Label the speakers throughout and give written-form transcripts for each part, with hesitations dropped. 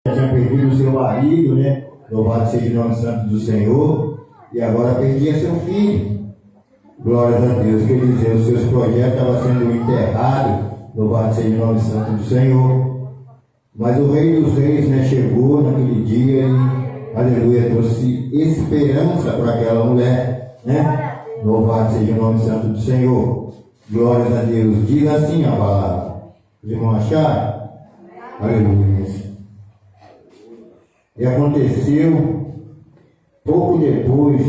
Speaker 1: tinha perdido o seu marido, né? Louvado seja o nome santo do Senhor. E agora perdia seu filho. Glórias a Deus. Quer dizer, os seus projetos estavam sendo enterrados. Louvado seja o nome santo do Senhor. Mas o Rei dos Reis, né, chegou naquele dia e, aleluia, trouxe esperança para aquela mulher, né? Louvado seja o nome santo do Senhor. Glórias a Deus. Diga assim a palavra. Os irmãos acharam? Aleluia. E aconteceu, pouco depois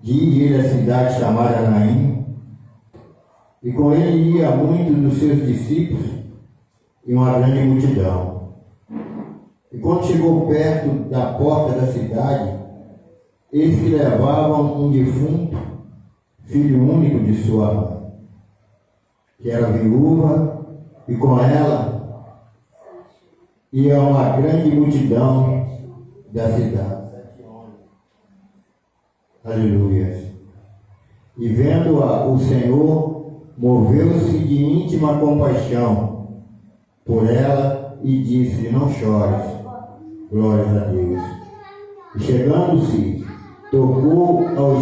Speaker 1: de ir à cidade chamada Naim, e com ele ia muitos dos seus discípulos e uma grande multidão. E quando chegou perto da porta da cidade, eis que levavam um defunto, filho único de sua mãe, que era viúva, e com ela ia uma grande multidão da cidade. Aleluia. E vendo-a, o Senhor moveu-se de íntima compaixão por ela e disse: não chores. Glórias a Deus. E chegando-se, tocou ao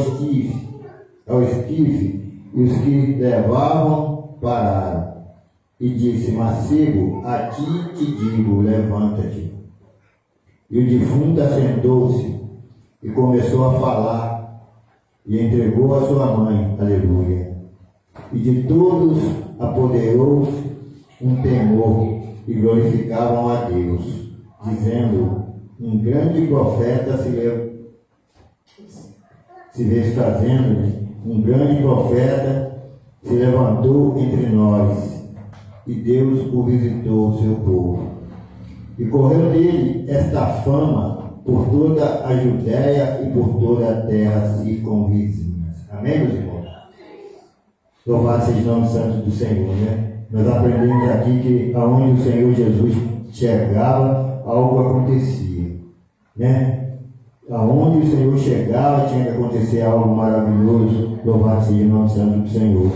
Speaker 1: esquife, e os que levavam pararam. E disse: mancebo, a ti te digo, levanta-te. E o defunto assentou-se e começou a falar, e entregou a sua mãe. Aleluia. E de todos apoderou-se um temor, e glorificavam a Deus, dizendo: um grande profeta se desfazendo, um grande profeta se levantou entre nós, e Deus o visitou, o seu povo. E correu dele esta fama por toda a Judéia e por toda a terra circunvizinha. Amém, meus irmãos? Louvado seja o nome santo do Senhor, né? Nós aprendemos aqui que aonde o Senhor Jesus chegava, algo acontecia, né? Aonde o Senhor chegava, tinha que acontecer algo maravilhoso. Louvado seja o nome santo do Senhor.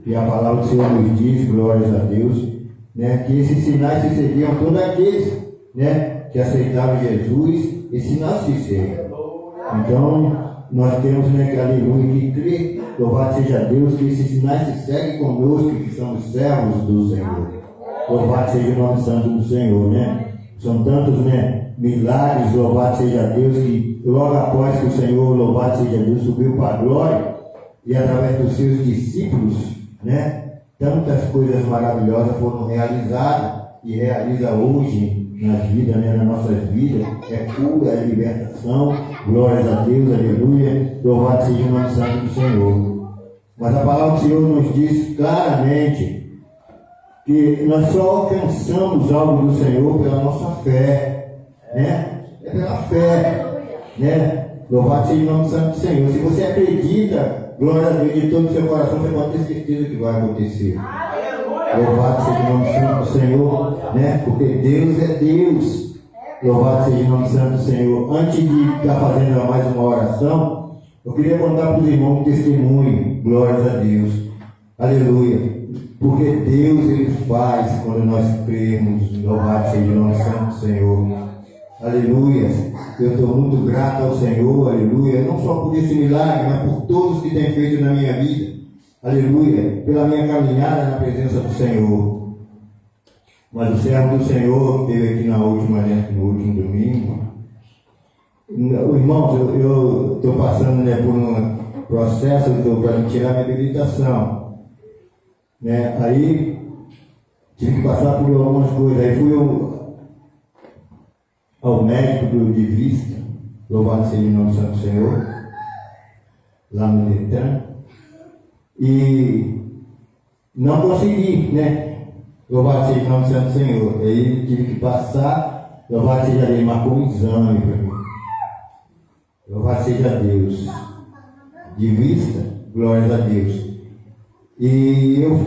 Speaker 1: E a palavra do Senhor nos diz, glórias a Deus, né, que esses sinais se seguiam todos aqueles, né, que aceitavam Jesus, e sinais se seguem. Então, nós temos, né, que aleluia, que crer, louvado seja Deus, que esses sinais se seguem conosco, que somos servos do Senhor. Louvado seja o nome santo do Senhor, né? São tantos, né, milagres, louvado seja Deus, que logo após que o Senhor, louvado seja Deus, subiu para a glória, e através dos seus discípulos, né, tantas coisas maravilhosas foram realizadas e realiza hoje nas vidas, né, nas nossas vidas. É cura, é libertação. Glórias a Deus, aleluia. Louvado seja o nome santo do Senhor. Mas a palavra do Senhor nos diz claramente que nós só alcançamos algo do Senhor pela nossa fé, né? É pela fé, né? Louvado seja o nome santo do Senhor. Se você acredita, glória a Deus, de todo o seu coração, você pode ter certeza que vai acontecer. Louvado seja o nome santo do Senhor, né? Porque Deus é Deus. Louvado seja o nome santo do Senhor. Antes de estar fazendo mais uma oração, eu queria contar para os irmãos um testemunho. Glórias a Deus. Aleluia. Porque Deus, Ele faz quando nós cremos. Louvado seja o nome santo do Senhor. Aleluia. Eu estou muito grato ao Senhor, aleluia, não só por esse milagre, mas por todos que tem feito na minha vida, aleluia, pela minha caminhada na presença do Senhor. Mas o servo do Senhor que esteve aqui no último domingo, irmãos, eu estou passando, né, por um processo para me tirar minha habilitação, né? Aí tive que passar por algumas coisas, aí fui ao médico de vista, louvado seja o nome do Santo Senhor, lá no Detran, e não consegui, né? Louvado seja o nome do Santo Senhor. Aí tive que passar, louvado seja Deus, marcou um exame para mim. Louvado seja Deus. De vista, glórias a Deus. E eu,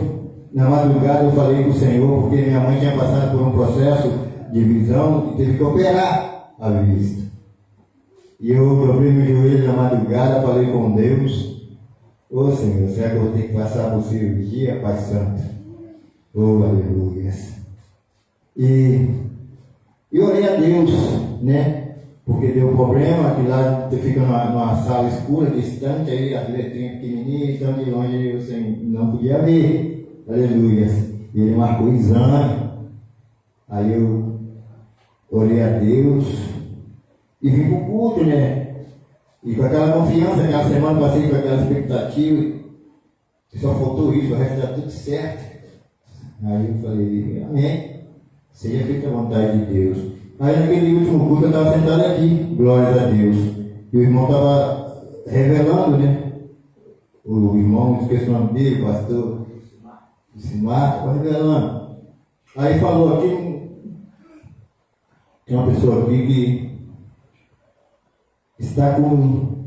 Speaker 1: na madrugada, eu falei com o Senhor, porque minha mãe tinha passado por um processo de visão e teve que operar a vista. E eu dobrei meu joelho na madrugada, falei com Deus: ô Senhor, será que eu vou ter que passar por cirurgia, Pai Santo? Oh, aleluia. E E orei a Deus, né? Porque deu problema, que lá você fica numa sala escura, distante, aí as letrinhas pequenininhas, tão de longe você não podia ver. Aleluia. E ele marcou o exame. Aí eu orei a Deus e vim para o culto, né? E com aquela confiança, aquela semana passei com aquela expectativa, que só faltou isso, o resto está tudo certo. Aí eu falei, amém. Seja feita a vontade de Deus. Aí naquele último culto eu estava sentado aqui, glórias a Deus. E o irmão estava revelando, né? O irmão, esqueci o nome dele, pastor Simar, estava revelando. Aí falou aqui, tem uma pessoa aqui que está com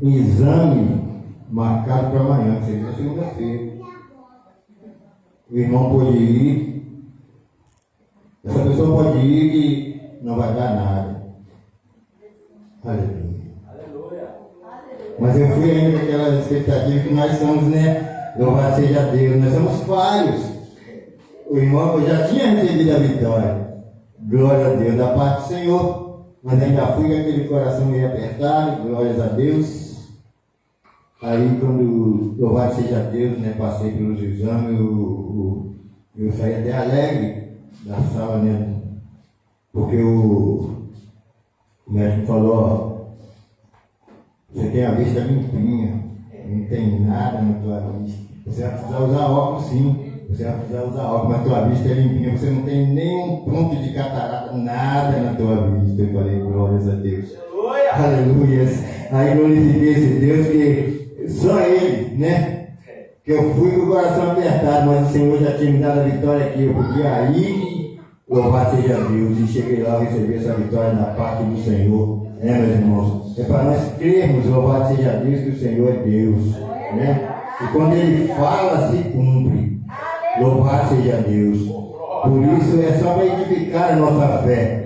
Speaker 1: um exame marcado para amanhã, que seria segunda-feira. O irmão pode ir, essa pessoa pode ir que não vai dar nada. Aleluia. Mas eu fui ainda com aquela expectativa que nós somos, né? Louvado seja Deus, nós somos falhos. O irmão já tinha recebido a vitória. Glória a Deus, da parte do Senhor. Mas ainda fui com aquele coração meio apertado, glórias a Deus. Aí quando, louvado seja Deus, né, passei pelos exames, eu saí até alegre da sala, né? Porque o médico falou, ó, você tem a vista limpinha, não tem nada na tua vista. Você vai precisar usar óculos sim. Você vai precisar usar óculos, mas tua vista é limpinha, você não tem nenhum ponto de catarata, nada na tua vista. Eu falei, glórias a Deus. Aleluia. Aí glorifiquei esse Deus que só Ele, né? Que eu fui com o coração apertado, mas o Senhor já tinha me dado a vitória aqui. Eu podia ir, louvado seja Deus. E cheguei lá e recebi essa vitória da parte do Senhor, né, meus irmãos? É para nós crermos, louvado seja Deus, que o Senhor é Deus, né? E quando Ele fala, se cumpre. Louvado seja Deus. Por isso é só para edificar a nossa fé.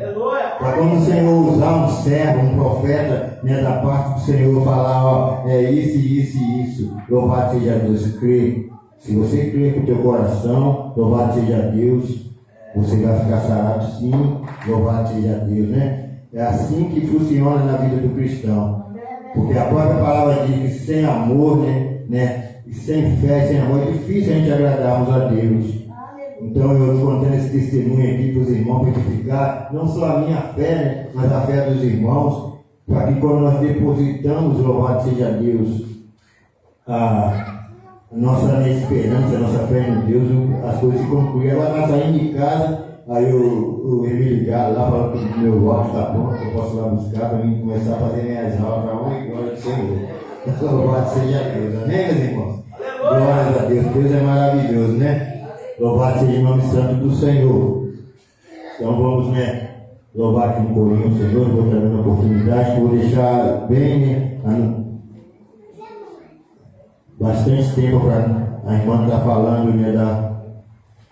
Speaker 1: Para quando o Senhor usar um servo, um profeta, né, da parte do Senhor, falar, ó, é isso, isso e isso. Louvado seja Deus. Crê. Se você crê com o teu coração, louvado seja Deus, você vai ficar sarado sim. Louvado seja Deus, né? É assim que funciona na vida do cristão. Porque a própria palavra diz que sem amor, né? E sem fé, sem amor, é difícil a gente agradarmos a Deus. Então eu estou contando esse testemunho aqui para os irmãos, para edificar não só a minha fé, né, mas a fé dos irmãos, para que quando nós depositamos, louvado seja Deus, a nossa esperança, a nossa fé em Deus, as coisas se concluem. Ela está saindo de casa, aí eu ia me ligar lá, falando que o meu óculos está pronto, que eu posso ir lá buscar para mim começar a fazer minhas aulas para honra e glória do Senhor. Louvado seja Deus, amém, meus irmãos? Glórias a Deus, Deus é maravilhoso, né? Louvado seja o nome santo do Senhor. Então vamos, né, louvar aqui um pouquinho o Senhor. Vou dar uma oportunidade, vou deixar bem, né, bastante tempo para a irmã estar falando, né, da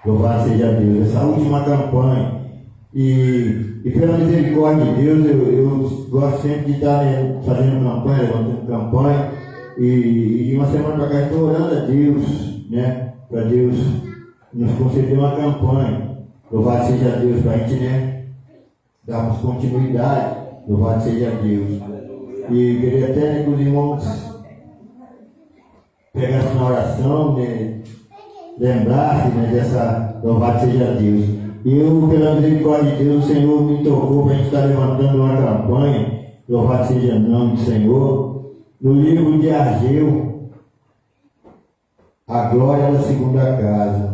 Speaker 1: louvado seja Deus, essa última campanha. E pela misericórdia de Deus, eu gosto sempre de estar, né, fazendo campanha, levantando campanha. E de uma semana para cá estou orando a Deus, né, para Deus nos conceder uma campanha. Louvado seja Deus, para a gente, né, darmos continuidade. Louvado seja Deus. E queria até, né, que os irmãos pegassem na oração, né, lembrassem, né, dessa louvado seja Deus. E eu, pela misericórdia de Deus, o Senhor me tocou para a gente estar levantando uma campanha. Louvado seja o nome do Senhor. No livro de Ageu, a glória da segunda casa.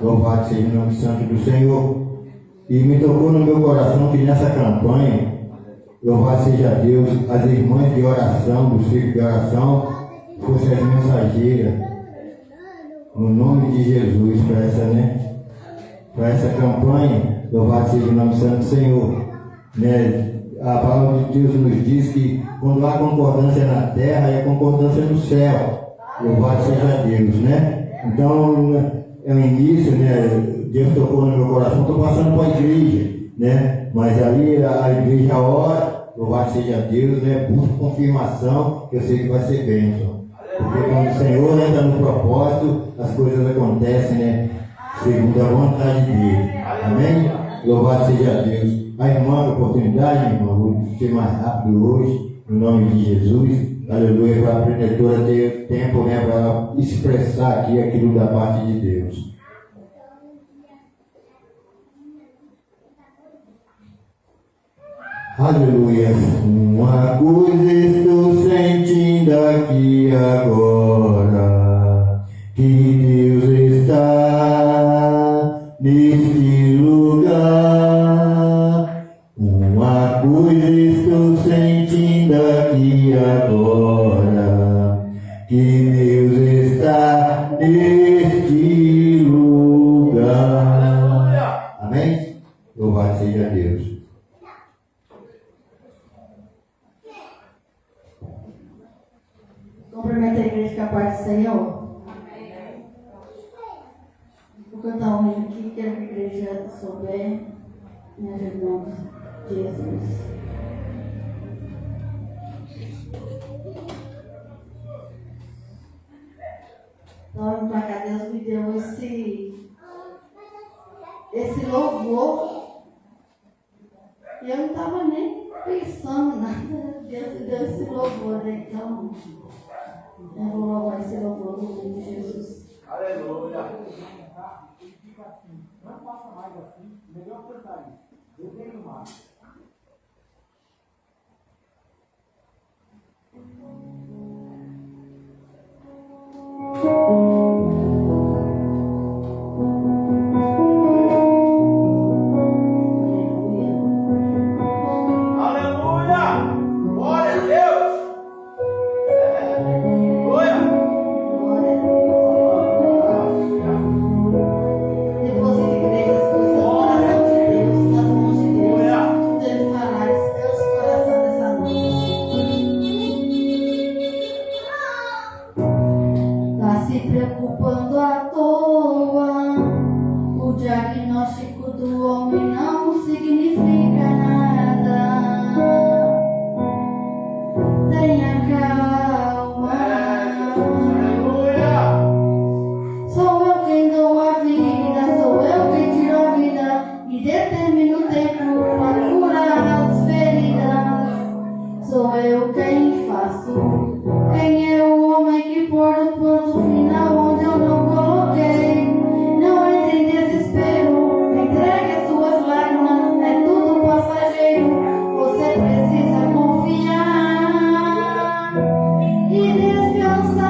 Speaker 1: Louvado seja o nome santo do Senhor. E me tocou no meu coração que nessa campanha, louvado seja Deus, as irmãs de oração, dos filhos de oração, fossem as mensageiras, no nome de Jesus, para essa campanha. Louvado seja o nome santo do Senhor, né? A palavra de Deus nos diz que quando há concordância na terra, é concordância no céu. Louvado seja Deus, né? Então, é o início, né? Deus tocou no meu coração, estou passando para a igreja, né? Mas ali a igreja ora, louvado seja Deus, né? Busca confirmação, que eu sei que vai ser bênção. Porque quando o Senhor entra no propósito, as coisas acontecem, né? Segundo a vontade dele. Amém? Louvado seja Deus. a irmã a oportunidade, irmã, vou ser mais rápido hoje, no nome de Jesus. Aleluia, para a aprendedora ter tempo, né, para expressar aqui aquilo da parte de Deus. Aleluia. Uma coisa estou sentindo aqui agora, que Deus está neste lugar. Uma coisa estou sentindo aqui agora, que Deus está neste lugar. Amém? Louvado seja Deus.
Speaker 2: Cumprimento a igreja com a paz do Senhor. Vou cantar um hino aqui, quero que a igreja souber, me ajudando, Jesus. Então, para cá, Deus me deu esse louvor. E eu não estava nem pensando nada. Deus me deu esse louvor, né? Então, eu vou louvar esse louvor no nome de Jesus.
Speaker 3: Aleluia. Não passa mais assim. Melhor cantar isso. Desenho mais.
Speaker 2: Descansa,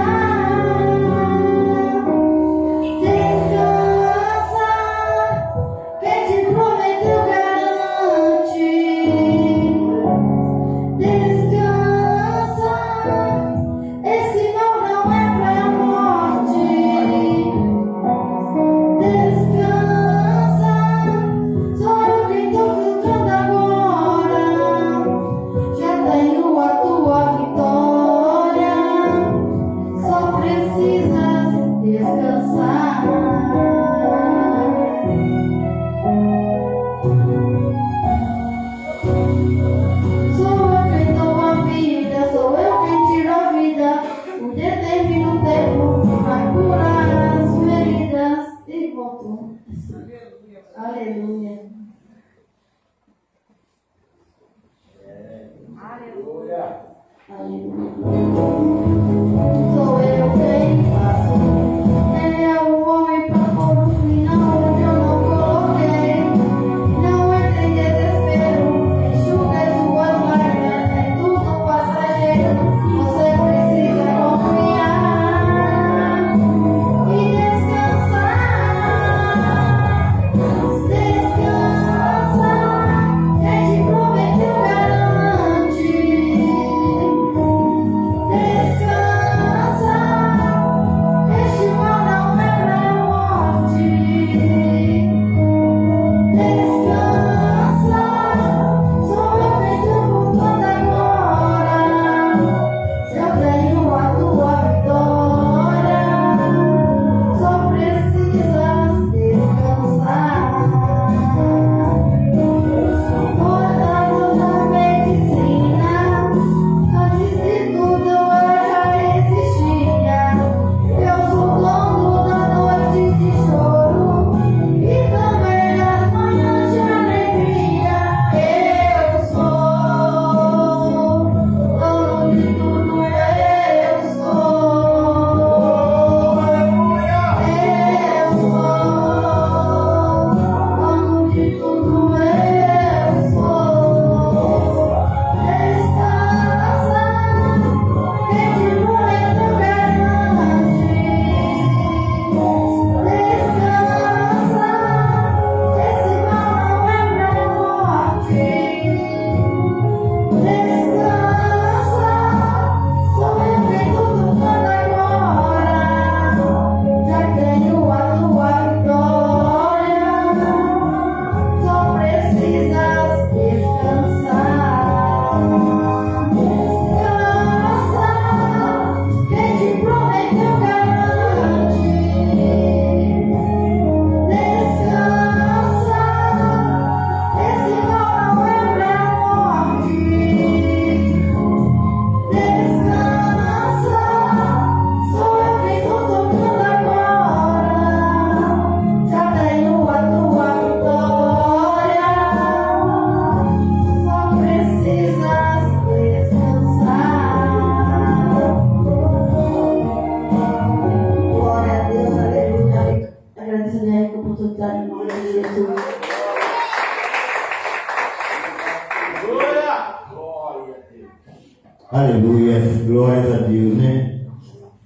Speaker 1: Aleluia, glórias a Deus, né?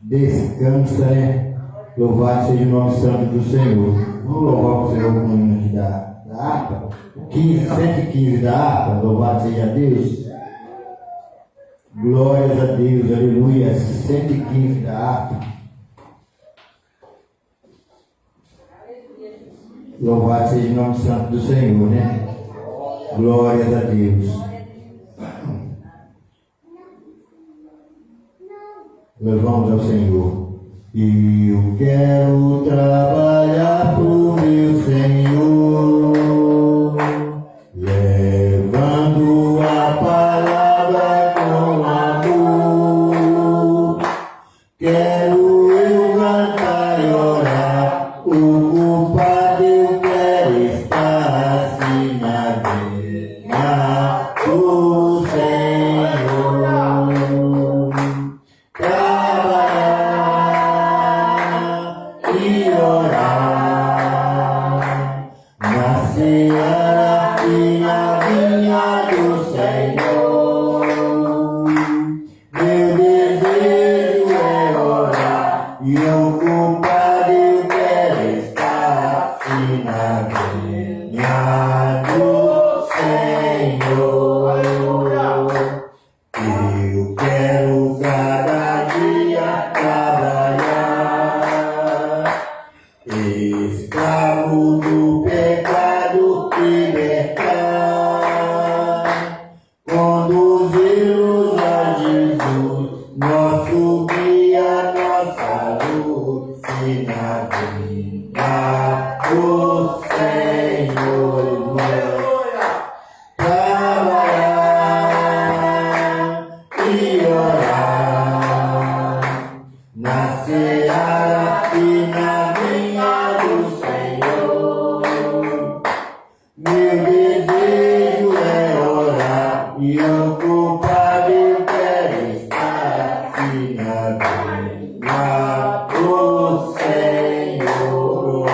Speaker 1: Descansa, né? Louvado seja o nome santo do Senhor. Vamos louvar o Senhor com o hino aqui da harpa. 115 da harpa, louvado seja Deus. Glórias a Deus, aleluia. 115 da harpa. Louvado seja o nome santo do Senhor, né? Glórias a Deus. Louvamos ao Senhor. Eu quero trabalhar pro meu Senhor, levando a palavra com amor. Quero eu cantar e orar, ocupado eu quero estar assim na vinha do Senhor. Trabalhar e orar na seara e na vinha do Senhor. Meu desejo é orar e ocupado eu quero estar assim na vinha do Senhor. Eu quero cada dia trabalhar, escravo do pecado, libertar, conduzi-los a Jesus, nosso guia, nossa luz, e na vinha do Senhor. Trabalhar e orar na seara e na vinha do Senhor. Meu desejo é orar e ocupado eu quero estar assim na vinha do Senhor.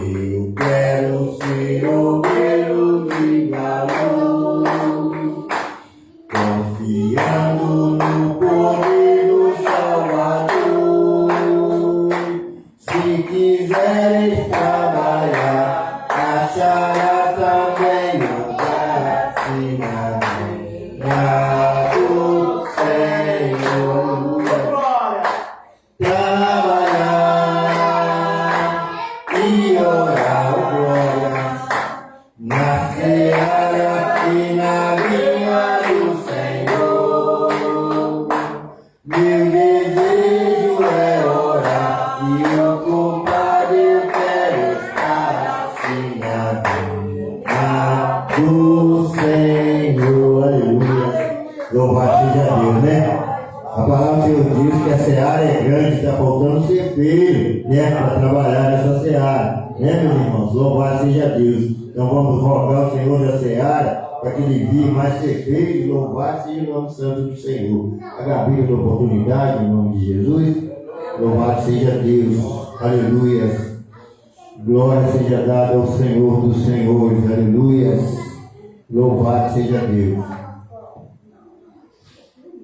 Speaker 1: Eu quero ser obreiro de valor, confiando no poder do Salvador. Se quiseres trabalhar, acharás também lugar assim na vinha do Senhor. Trabalhar e orar, glória, na seara e na vinha do Senhor. Meu desejo é orar e ocupado eu quero estar assim na vinha do Senhor. Aleluia. Louvado seja Deus, né? A palavra de Deus diz que a seara é grande, está faltando ser feio, né? Para trabalhar nessa seara, né, meus irmãos? Louvado seja Deus. Então vamos rogar ao Senhor da seara para que ele envie mais ser feio e louvado seja o nome santo do Senhor. A Gabi da oportunidade, em nome de Jesus. Louvado seja Deus. Aleluia. Glória seja dada ao Senhor dos Senhores. Aleluia. Louvado seja Deus.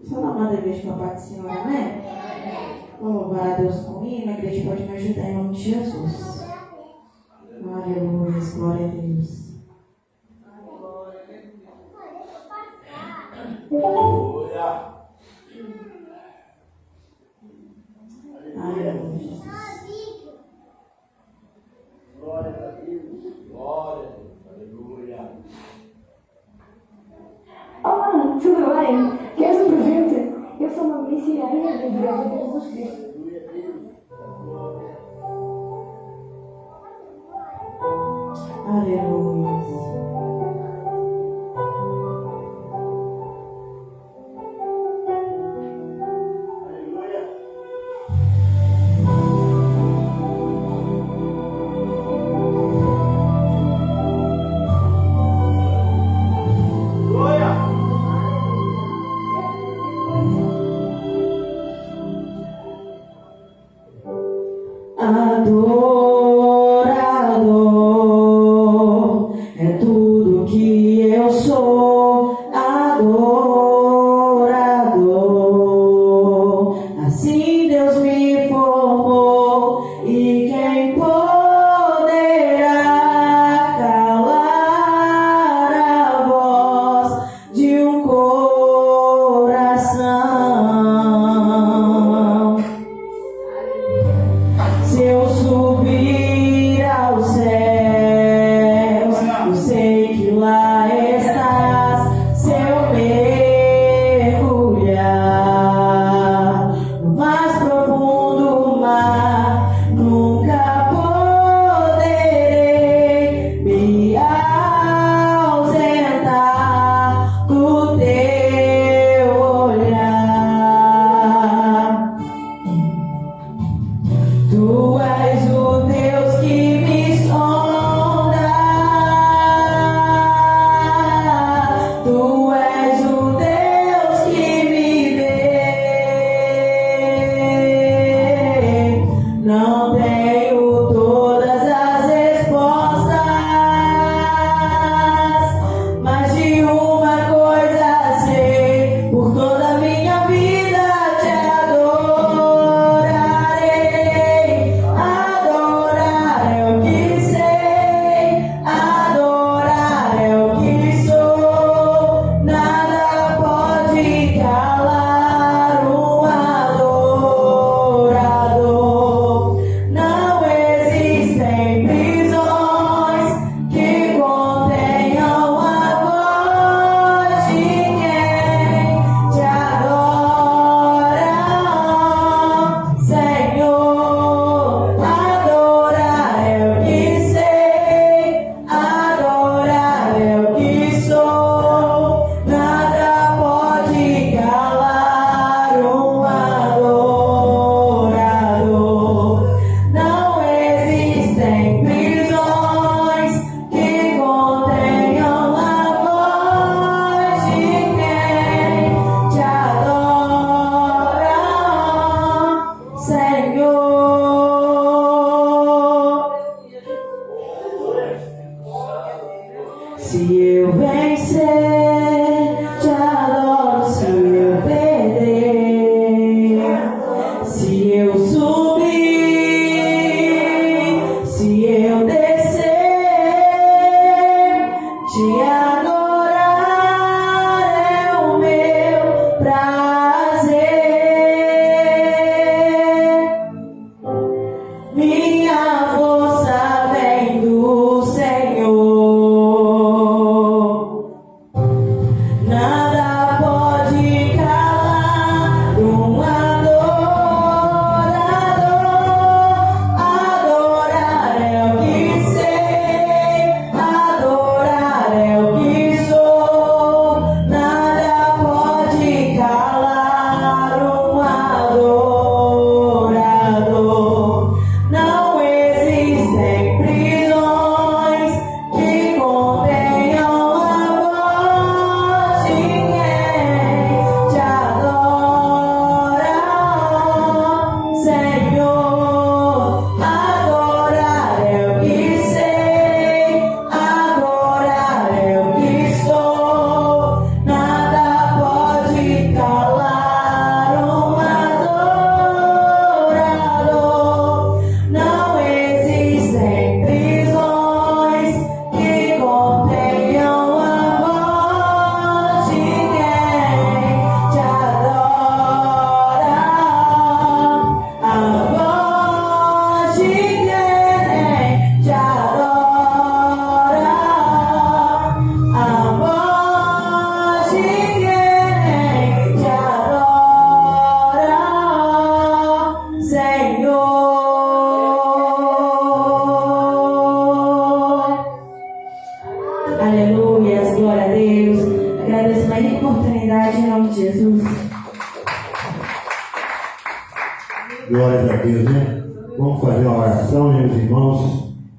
Speaker 2: Só na amada igreja com a paz do Senhor, amém? Vamos louvar a Deus com hino, a igreja pode me ajudar em nome de Jesus. Aleluia, glória a Deus. Aleluia, Jesus.
Speaker 3: Glória a Deus. Glória a Deus. Aleluia.
Speaker 4: Olá, tudo bem? Queres um presente? Eu sou uma missionária da Igreja de Jesus Cristo.
Speaker 2: Aleluia.
Speaker 5: vencer, te adoro se eu perder. Se eu subir, se eu descer, te adorar é o meu prazer. Minha força vem do Senhor. Nada pode calar um adorador. Adorar é o que sei, adorar é o que sou. Nada pode calar um adorador. Não existem prisões que contenham a voz de quem te adora, Senhor. Adorar é o que sei, adorar é o que sou. Nada pode calar um adorador. Não existem prisões que contenham a voz de quem te adora, a voz de quem te adora, a voz de quem te adora, Senhor. Aleluia, glória a Deus. Agradeço mais a oportunidade em nome de Jesus.
Speaker 1: Glórias a Deus, né? Vamos fazer uma oração, meus irmãos.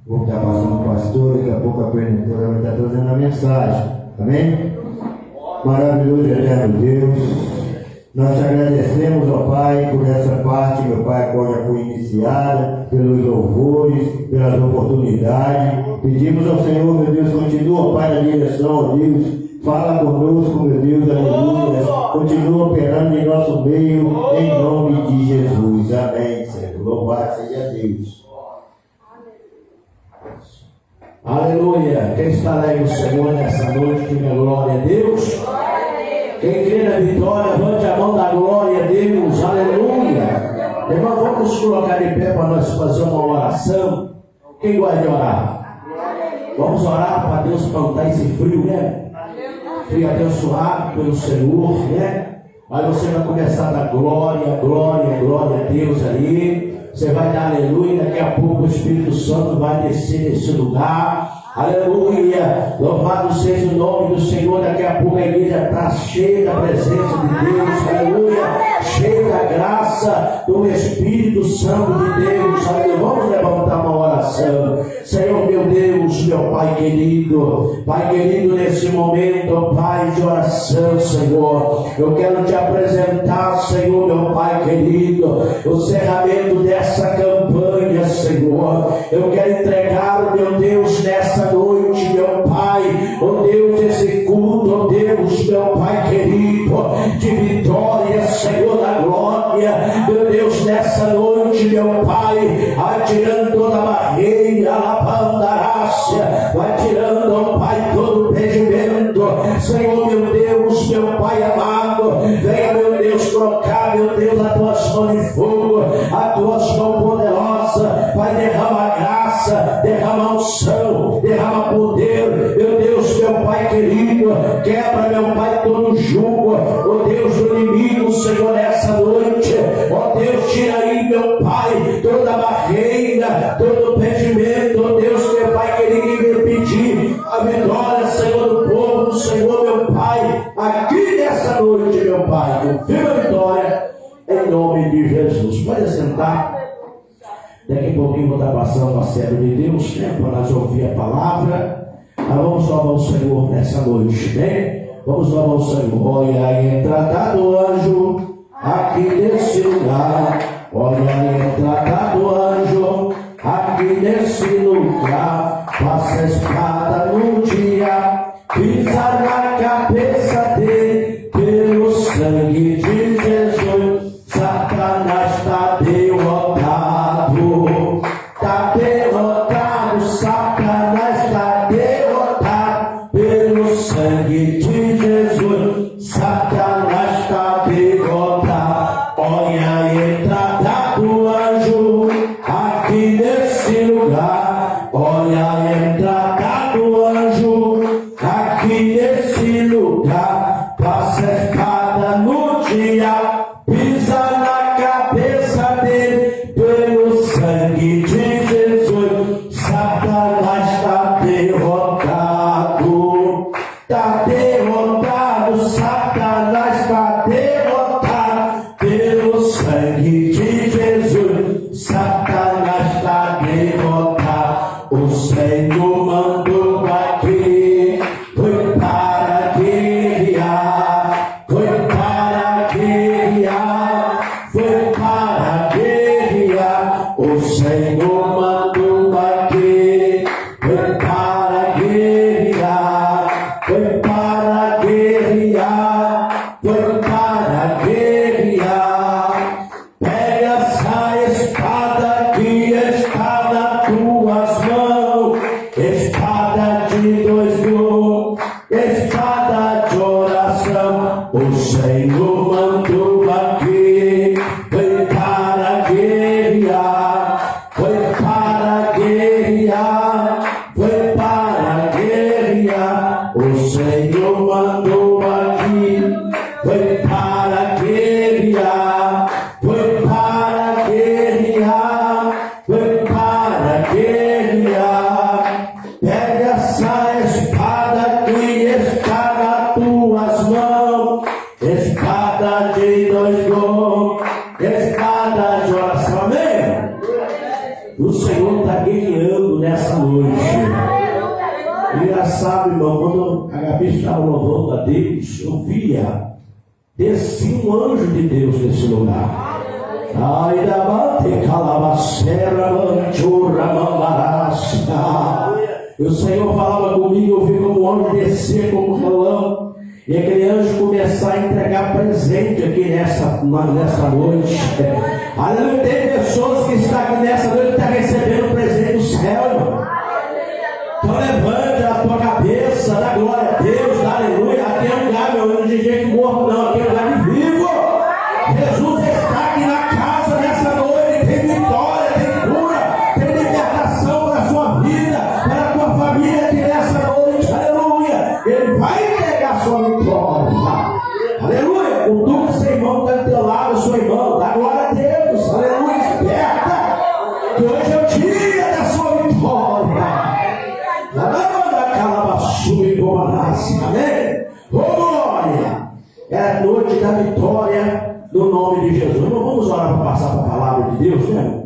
Speaker 1: Vou estar passando o pastor, daqui a pouco a presentora vai estar trazendo a mensagem. Amém? Maravilhoso e eterno Deus. Nós te agradecemos, ó Pai, por essa parte, meu Pai, a qual já foi iniciada, pelos louvores, pelas oportunidades. Pedimos ao Senhor, meu Deus, continua, ó Pai, na direção, ó Deus. Fala conosco, meu Deus, aleluia. Continua operando em nosso meio, em nome de Jesus. Amém, Senhor. Louvado seja Deus.
Speaker 6: Aleluia. Quem está alegre no Senhor nessa noite, que minha glória a Deus. Quem crê na vitória, levante a mão da glória a Deus. Aleluia. Irmão, vamos nos colocar de pé para nós fazer uma oração. Quem gosta de orar? Vamos orar para Deus plantar esse frio, né? Frio abençoado pelo Senhor, né? Aí você vai começar a dar glória, glória, glória a Deus aí. Você vai dar aleluia, daqui a pouco o Espírito Santo vai descer nesse lugar. Aleluia, louvado seja o nome do Senhor. Daqui a pouco a igreja está cheia da presença de Deus, aleluia, cheia da graça do Espírito Santo de Deus, aleluia. Vamos levantar uma oração. Senhor meu Deus, meu Pai querido, nesse momento, ó Pai de oração, Senhor, eu quero te apresentar, Senhor, meu Pai querido, o encerramento dessa campanha, Senhor. Eu quero entregar, meu Deus, nessa noite, meu Pai, ó Deus, esse culto, ó Deus, meu Pai querido, de vitória, Senhor da glória, meu Deus, nessa noite, meu Pai, atirando toda a barreira, lavando a raça, vai tirando, ó Pai, todo o impedimento, Senhor, meu Deus, meu Pai amado, venha, meu Deus, trocar, meu Deus, as tuas mãos de fogo, as tuas mãos poderosas, vai derramar graça, derrama unção, derrama poder, meu Deus, meu Pai querido, quebra, meu Pai, todo o jugo, ó Deus do inimigo, Senhor, nessa noite, ó Deus, tira aí, meu Pai, toda a barreira, todo o impedimento, ó Deus, meu Pai querido, me pedir a vitória, Senhor, do povo do Senhor, meu Pai, aqui nessa noite, meu Pai, confirma a vitória, em nome de Jesus. Pode sentar. Daqui a pouquinho vou estar passando a serva de Deus, né, para nós ouvir a palavra. Mas vamos louvar o Senhor nessa noite, né? Vamos louvar o Senhor. Olha a entrada do anjo aqui nesse lugar. Olha a entrada do anjo aqui nesse lugar. Passa a espada no dia, pisa na cabeça dele, pelo sangue de Jesus, Satanás está derrotado. Está derrotado, Satanás está derrotado, pelo sangue de Jesus, Satanás está derrotado. Olha a entrada do anjo aqui nesse lugar. Olha a entrada do anjo aqui nesse lugar. Passa a espada no dia, pisa na cabeça dele, pelo sangue de Jesus, Satanás está derrotado. Está derrotado, Satanás está derrotado, pelo sangue de Jesus, Satanás está derrotado. O Senhor mandou aqui, foi para guerrear, foi para guerrear, foi para guerrear. O Senhor mandou aqui, foi para guerrear, foi para guerrear, foi para guerrear. Pega essa espada que está nas tuas mãos, espada de dois gumes, espada de oração. O Senhor mandou aqui, foi para guerrear, foi para guerrear, foi para guerrear. O Senhor mandou aqui, foi para guerrear, foi para guerrear, foi para guerrear. Pega essa espada que está nas tuas mãos, espada de dois gumes, espada de oração. Amém? O Senhor está guerreando nessa noite. Engraçado, irmão, quando a Gabi estava louvando a Deus, eu via descer um anjo de Deus nesse lugar. Ai da bate calabacera, manchura, mambarasca. E o Senhor falava comigo, eu vi como um anjo descer como relâmpago, e aquele anjo começar a entregar presente aqui nessa noite. Aleluia, tem pessoas que estão aqui nessa noite e estão recebendo presente do céu, irmão. Então levante a tua cabeça, dá glória a Deus, dá aleluia. Aqui é um lugar, meu irmão, de gente morto, não, aqui é um lugar de vivo. Jesus está aqui na casa nessa noite, tem vitória, tem cura, tem libertação para a sua vida, para a tua família aqui nessa noite, aleluia. Ele vai entregar a sua vitória, aleluia. O duque seu irmão está do teu lado, seu irmão, dá glória a Deus, aleluia. Esperta, que hoje é o dia da sua vitória. Amém? Oh, glória! É a noite da vitória no nome de Jesus. Vamos orar para passar para a palavra de Deus, né?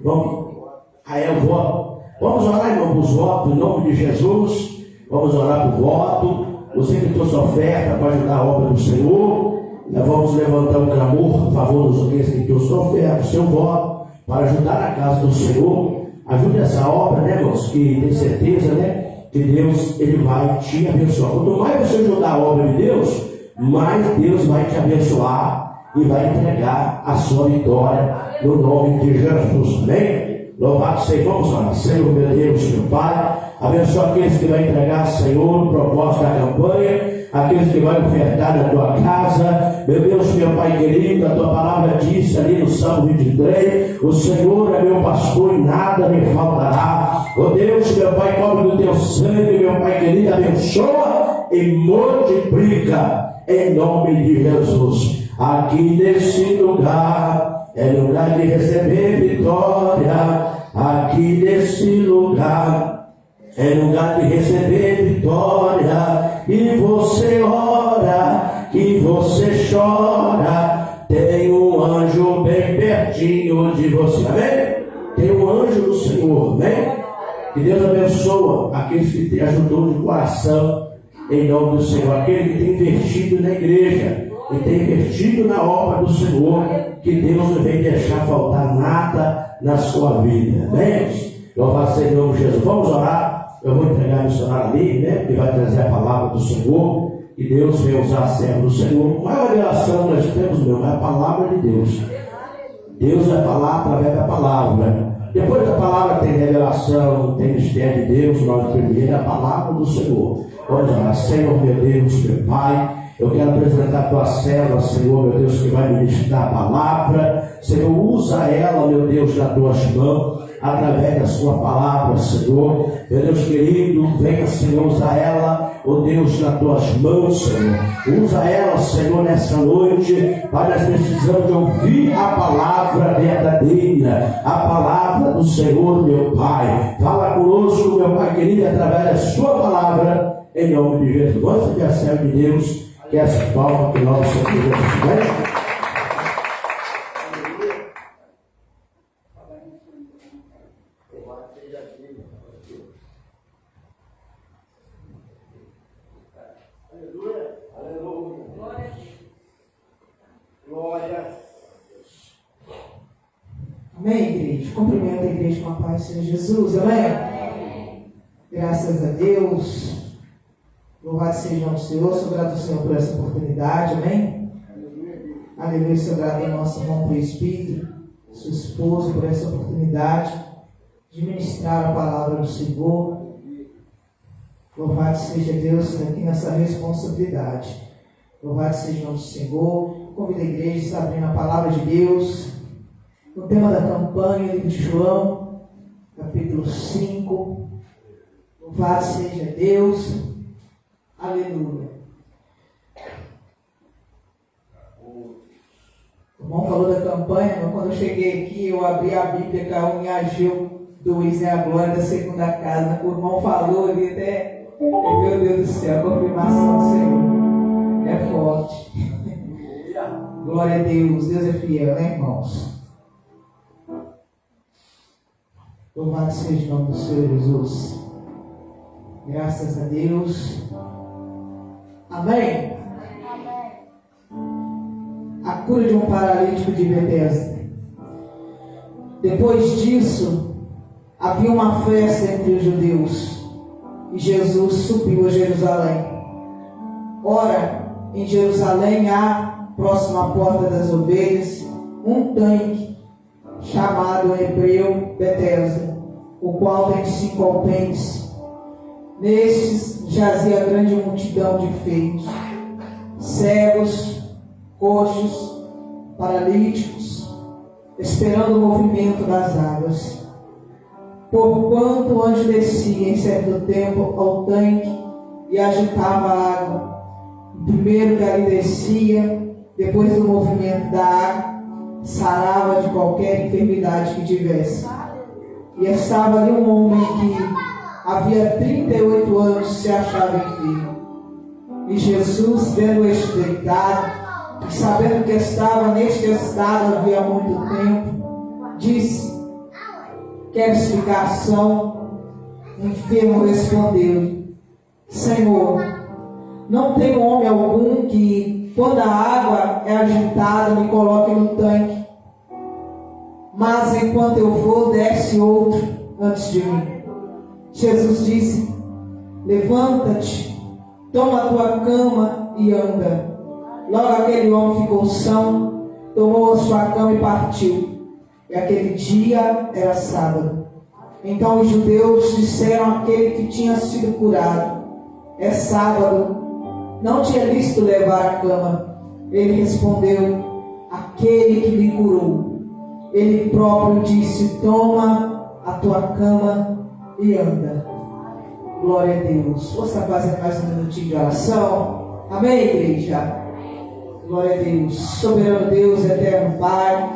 Speaker 6: Vamos. Aí eu vou. Vamos orar, irmão, para os votos, em nome de Jesus. Vamos orar para o voto. Você que trouxe oferta para ajudar a obra do Senhor. Nós vamos levantar um clamor a favor dos que trouxe oferta, o seu voto, para ajudar a casa do Senhor. Ajude essa obra, né, irmãos? Que tem certeza, né? Que Deus, Ele vai te abençoar. Quanto mais você ajudar a obra de Deus, mais Deus vai te abençoar e vai entregar a sua vitória no nome de Jesus. Amém? Louvado seja, vamos orar. Senhor, meu Deus, meu Pai, abençoa aqueles que vão entregar, Senhor, o propósito da campanha, aqueles que vão ofertar na tua casa. Meu Deus, meu Pai querido, a tua palavra disse ali no Salmo 23, o Senhor é meu pastor e nada me faltará. Oh Deus, meu Pai, cobre do teu sangue, meu Pai querido, abençoa e multiplica em nome de Jesus. Aqui nesse lugar é lugar de receber vitória. Aqui nesse lugar é lugar de receber vitória. E você ora, e você chora, tem um anjo bem pertinho de você. Amém? Tem um anjo do Senhor, amém? Que Deus abençoa aqueles que te ajudou de coração, em nome do Senhor. Aquele que tem investido na igreja e tem investido na obra do Senhor, que Deus não vem deixar faltar nada na sua vida. Amém? Louvado seja o nome de Jesus. Vamos orar. Eu vou entregar a missionária ali, né? Que vai trazer a palavra do Senhor. E Deus vai usar a serva do Senhor. Não é a revelação que nós temos, meu, é a palavra de Deus. Deus vai falar através da palavra. Depois da palavra tem revelação, tem mistério de Deus, mas primeiro é a palavra do Senhor. Vamos orar. Senhor, meu Deus, meu Pai, eu quero apresentar a tua serva, Senhor, meu Deus, que vai ministrar a palavra. Senhor, usa ela, meu Deus, nas tuas mãos, através da sua palavra, Senhor. Meu Deus querido, venha, Senhor, usar ela, ó Deus, nas tuas mãos, Senhor. Usa ela, Senhor, nessa noite, Pai, nós precisamos de ouvir a palavra verdadeira, a palavra do Senhor, meu Pai. Fala conosco, meu Pai querido, através da sua palavra, em nome de Jesus. Vamos ter a serva de Deus, que é essa palma que nós somos.
Speaker 7: Amém, igreja? Cumprimento a igreja com a paz do Senhor Jesus, amém? Graças a Deus. Louvado seja o Senhor. Sou grato ao Senhor por essa oportunidade, amém? Aleluia, sou grato ao nosso irmão por Espírito, sua esposa, por essa oportunidade de ministrar a palavra do Senhor. Louvado seja Deus aqui nessa responsabilidade. Louvado seja o Senhor. Convido a igreja a abrir a palavra de Deus. No tema da campanha, livro de João, capítulo 5. Louvado seja Deus. Aleluia. O irmão falou da campanha, mas quando eu cheguei aqui, eu abri a Bíblia, caiu em Ageu 2, né? A glória da segunda casa. O irmão falou ali até, meu Deus do céu, a confirmação do Senhor. É forte. Glória a Deus. Deus é fiel, né, irmãos? Louvado seja o nome do Senhor Jesus. Graças a Deus. Amém? A cura de um paralítico de Betesda. Depois disso, havia uma festa entre os judeus e Jesus subiu a Jerusalém. Ora, em Jerusalém há, próximo à porta das ovelhas, um tanque chamado em hebreu Betesda, o qual tem 5 alpentes. Nestes jazia grande multidão de enfermos, cegos, coxos, paralíticos, esperando o movimento das águas. Porquanto o anjo descia em certo tempo ao tanque e agitava a água. Primeiro que ali descia, depois do movimento da água, sarava de qualquer enfermidade que tivesse. E estava ali um homem que havia 38 anos se achava enfermo. E Jesus, vendo este deitado, e sabendo que estava neste estado havia muito tempo, disse: queres ficar são? O enfermo respondeu: Senhor, não tenho homem algum que, quando a água é agitada, me coloque no tanque. Mas enquanto eu vou, desce outro antes de mim. Jesus disse: levanta-te, toma a tua cama e anda. Logo aquele homem ficou são, tomou a sua cama e partiu. E aquele dia era sábado. Então os judeus disseram àquele que tinha sido curado: é sábado, não tinha lícito levar a cama. Ele respondeu: aquele que me curou. Ele próprio disse: toma a tua cama e anda. Glória a Deus. Vamos fazer mais um minutinho de oração. Amém, igreja? Glória a Deus. Soberano Deus, eterno Pai,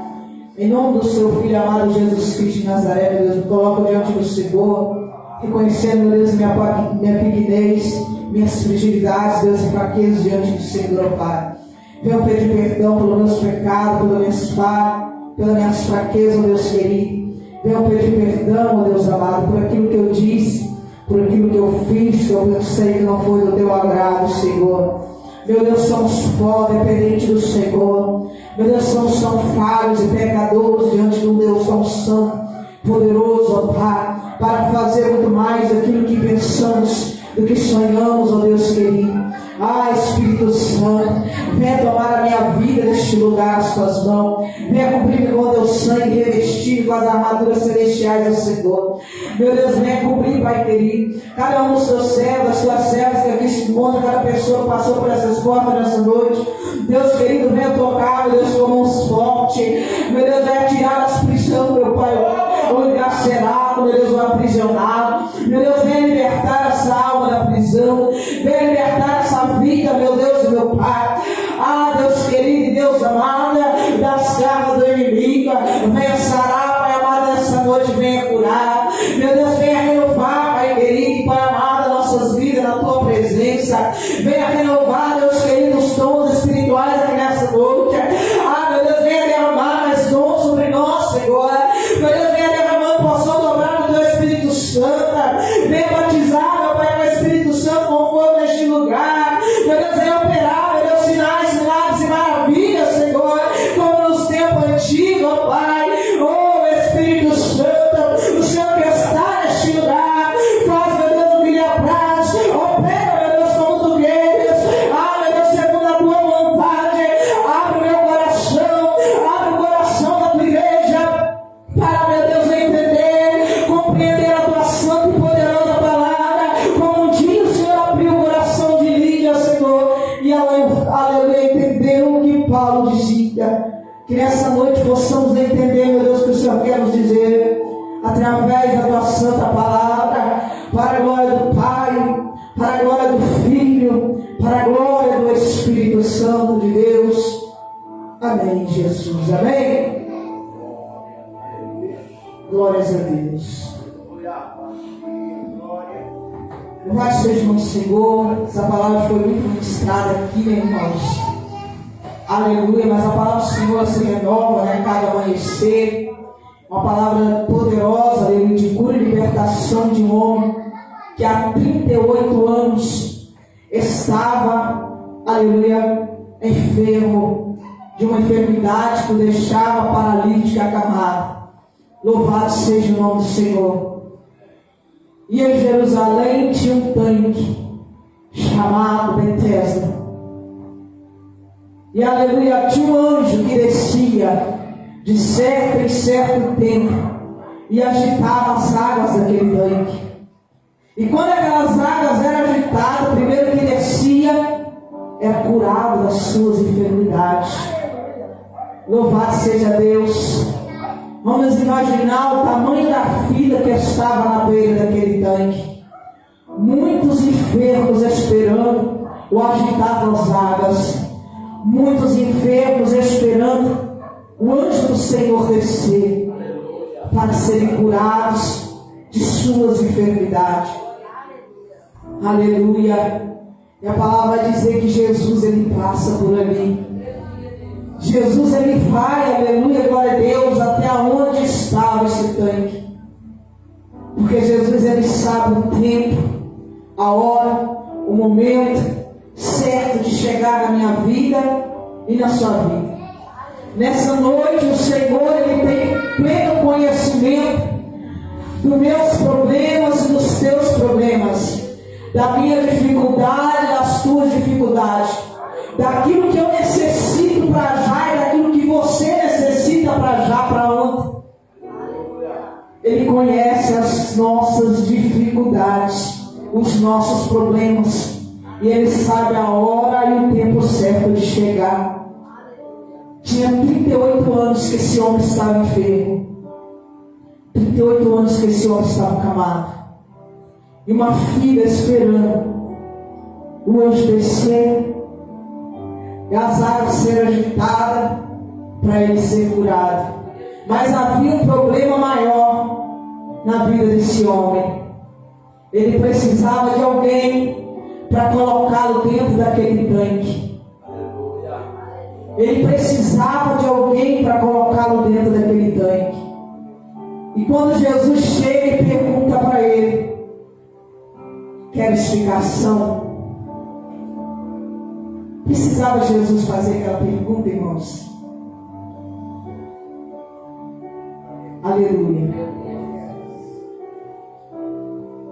Speaker 7: em nome do seu Filho amado Jesus Cristo de Nazaré, meu Deus, me coloco diante do Senhor, reconhecendo, meu Deus, minha pequenez, minhas fragilidades, Deus, e fraquezas diante do Senhor, Pai. Venho pedir perdão pelos meus pecados, pelas minhas falhas, pelas minhas fraquezas, Deus querido. Venho pedir perdão, Deus amado, por aquilo que eu disse, por aquilo que eu fiz, que eu sei que não foi do teu agrado, Senhor. Meu Deus, somos pó dependente do Senhor. Meu Deus, somos falhos e pecadores diante de um Deus tão santo, poderoso, ó Pai. para fazer muito mais daquilo que pensamos, do que sonhamos, ó Deus querido. Ah, Espírito Santo, venha tomar a minha vida neste lugar às tuas mãos. Venha cobrir-me com o teu sangue, revestir com as armaduras celestiais do Senhor. Meu Deus, venha cobrir, Pai querido, cada um dos teus servos, das tuas servas que aqui se encontram, cada pessoa que passou por essas portas nessa noite. Deus querido, venha tocar, meu Deus, com mãos fortes. Meu Deus, venha tirar as prisões, meu Pai, o encarcerado, meu Deus, o aprisionado. Meu Deus, venha libertar essa alma da prisão. Venha libertar essa vida, meu Deus e meu Pai. Ah, Deus querido e Deus amado, das garras do inimigo. Venha sarar, Pai amado, nessa noite, venha curar. Meu Deus, venha renovar, Pai querido, Pai amado, nossas vidas na tua presença. Venha renovar, Deus querido, os dons espirituais aqui nessa noite. Ah, meu Deus, venha derramar mais dons sobre nós, Senhor. Meu Deus, venha derramando porção dobrada do teu Espírito Santo. Venha batizar, meu Pai, com o Espírito Santo com fogo neste lugar. Meu Deus, venha operar, meu Deus, sinais, milagres e maravilhas, Senhor, como nos tempos antigos, ó Pai. Oh, Espírito Santo, o Senhor que está neste lugar, faz, meu Deus, o que lhe apraz. Opera, meu Deus, como tu queres. Ah, meu Deus, segundo a tua vontade. Abre o meu coração, abre o coração da tua igreja, para, meu Deus, entender, compreender a tua santa e poderosa palavra, como um dia o Senhor abriu o coração de Lídia, Senhor, e aleluia, entendeu o que Paulo dizia. Que nessa noite possamos entender, meu Deus, o que o Senhor quer nos dizer, através da tua santa palavra, para a glória do Pai, para a glória do Filho, para a glória do Espírito Santo de Deus. Amém, Jesus. Amém. Glórias a Deus. Louvado seja o Senhor. Essa palavra foi muito ministrada aqui, meus irmãos. Aleluia. Mas a palavra do Senhor se renova, né, cada amanhecer. Uma palavra poderosa, aleluia, de cura e libertação de um homem que há 38 anos estava, aleluia, enfermo de uma enfermidade que o deixava paralítico e acamado. Louvado seja o nome do Senhor. E em Jerusalém tinha um tanque chamado Betesda. E aleluia, tinha um anjo que descia de certo em certo tempo e agitava as águas daquele tanque. E quando aquelas águas eram agitadas, o primeiro que descia era curado das suas enfermidades. Louvado seja Deus. Vamos imaginar o tamanho da fila que estava na beira daquele tanque. Muitos enfermos esperando o agitar das águas. Muitos enfermos esperando o anjo do Senhor descer para serem curados de suas enfermidades. Aleluia. E a palavra vai dizer que Jesus, ele passa por ali. Jesus, ele vai, aleluia, glória a Deus, até onde estava esse tanque. Porque Jesus, ele sabe o tempo, a hora, o momento certo de chegar na minha vida e na sua vida. Nessa noite, o Senhor, ele tem pleno conhecimento dos meus problemas e dos teus problemas, da minha dificuldade, das tuas dificuldades, daquilo que eu necessito para já e daquilo que você necessita para já, para ontem. Ele conhece as nossas dificuldades, os nossos problemas, e Ele sabe a hora e o tempo certo de chegar. Tinha 38 anos que esse homem estava enfermo, 38 anos que esse homem estava acamado, e uma filha esperando o anjo descer e as águas serem agitadas para ele ser curado. Mas havia um problema maior na vida desse homem. Ele precisava de alguém para colocá-lo dentro daquele tanque. Ele precisava de alguém para colocá-lo dentro daquele tanque. E quando Jesus chega e pergunta para ele, quer explicação? Precisava Jesus fazer aquela pergunta, irmãos? Aleluia.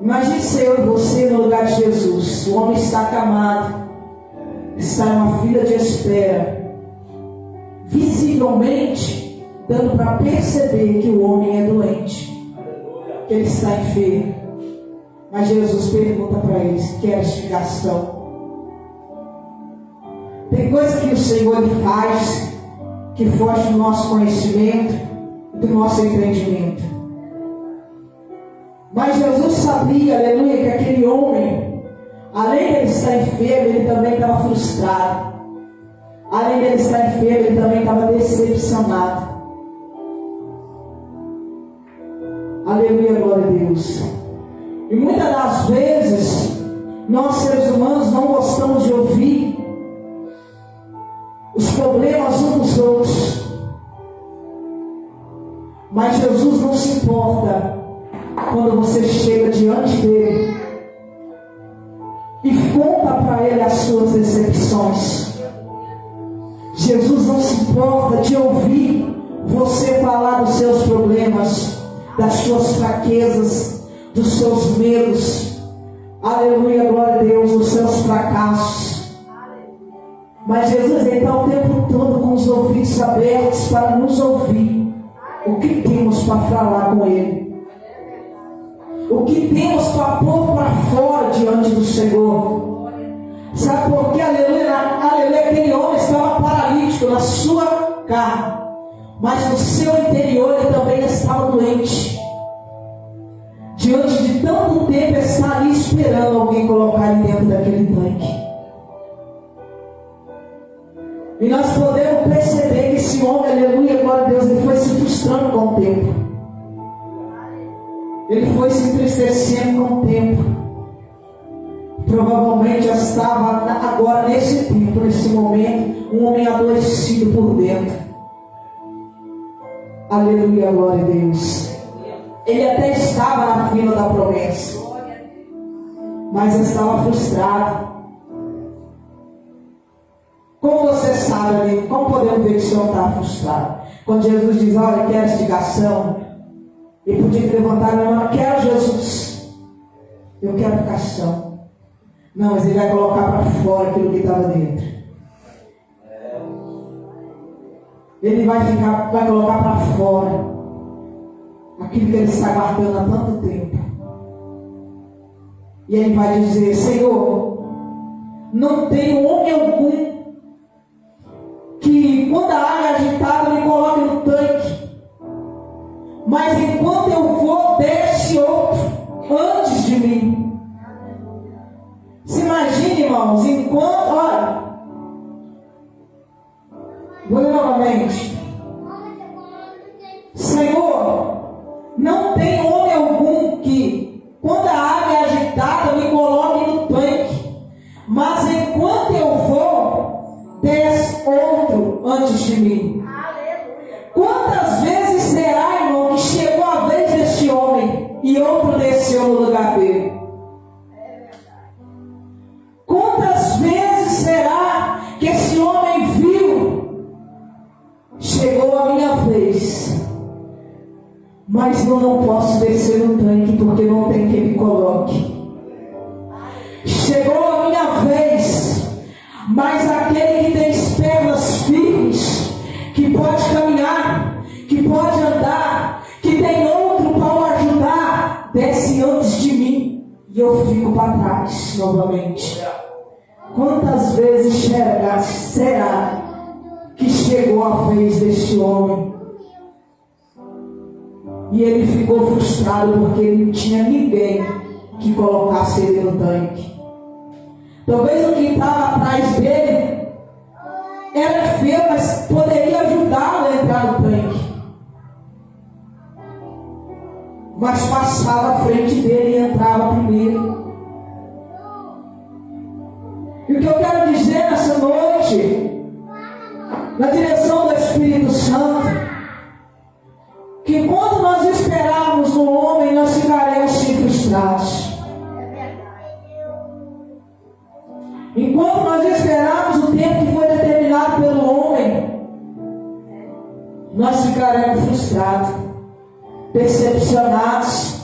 Speaker 7: Imagine ser eu e você no lugar de Jesus. O homem está acamado, está em uma fila de espera, visivelmente dando para perceber que o homem é doente, que ele está enfermo. Mas Jesus pergunta para eles: quer explicação? Tem coisa que o Senhor ele faz que foge do nosso conhecimento, do nosso entendimento. Mas Jesus sabia, aleluia, que aquele homem, além de ele estar enfermo, ele também estava frustrado. Além de ele estar enfermo, ele também estava decepcionado. Aleluia, glória a Deus. E muitas das vezes, nós seres humanos não gostamos de ouvir os problemas uns dos outros. Mas Jesus não se importa quando você chega diante dele e conta para ele as suas decepções. Jesus não se importa de ouvir você falar dos seus problemas, das suas fraquezas, dos seus medos. Aleluia, glória a Deus, dos seus fracassos. Mas Jesus está o tempo todo com os ouvidos abertos para nos ouvir. O que temos para falar com Ele? O que temos para pôr para fora diante do Senhor? Sabe por quê? Aleluia, aleluia, aquele homem estava paralítico na sua carne, mas no seu interior ele também estava doente. Diante de tanto tempo está ali esperando alguém colocar ele dentro daquele tanque. E nós podemos perceber que esse homem, aleluia, glória a Deus, ele foi se frustrando com o tempo. Ele foi se entristecendo com o tempo. Provavelmente já estava agora nesse tempo, nesse momento, um homem adoecido por dentro. Aleluia, glória a Deus. Ele até estava na fila da promessa, mas estava frustrado. Como você sabe, amigo, como podemos ver que o Senhor está frustrado? Quando Jesus diz: olha, quero explicação, ele podia levantar a mão: quero Jesus, eu quero explicação. Não, mas ele vai colocar para fora aquilo que estava dentro. Ele vai colocar para fora aquilo que ele está guardando há tanto tempo. E ele vai dizer: Senhor, não tem homem algum que quando a água é agitada me coloque no tanque, mas enquanto eu vou, desce outro antes de mim. Se imagine, irmãos, enquanto, olha, vou ler novamente. Senhor, não tem homem algum que quando a água é agitada me coloque no tanque, mas enquanto eu vou, desce outro antes de mim. Quantas vezes será, irmão, que chegou a vez desse homem e outro desceu no lugar dele? Quantas vezes será que esse homem viu: chegou a minha vez, mas eu não posso descer no tanque porque não tem quem me coloque. Chegou a minha vez, mas aquele que tem as pernas firmes, que pode caminhar, que pode andar, que tem outro para o ajudar, desce antes de mim e eu fico para trás novamente. Quantas vezes será que chegou a vez deste homem e ele ficou frustrado porque ele não tinha ninguém que colocasse ele no tanque? Talvez o que estava atrás dele era feio, mas poderia ajudá-lo a entrar no tanque. Mas passava à frente dele e entrava primeiro. E o que eu quero dizer nessa noite, na direção do Espírito Santo, que quando nós esperarmos no homem, nós ficaremos sim frustrados. Enquanto nós esperarmos o tempo que foi determinado pelo homem, nós ficaremos frustrados, decepcionados.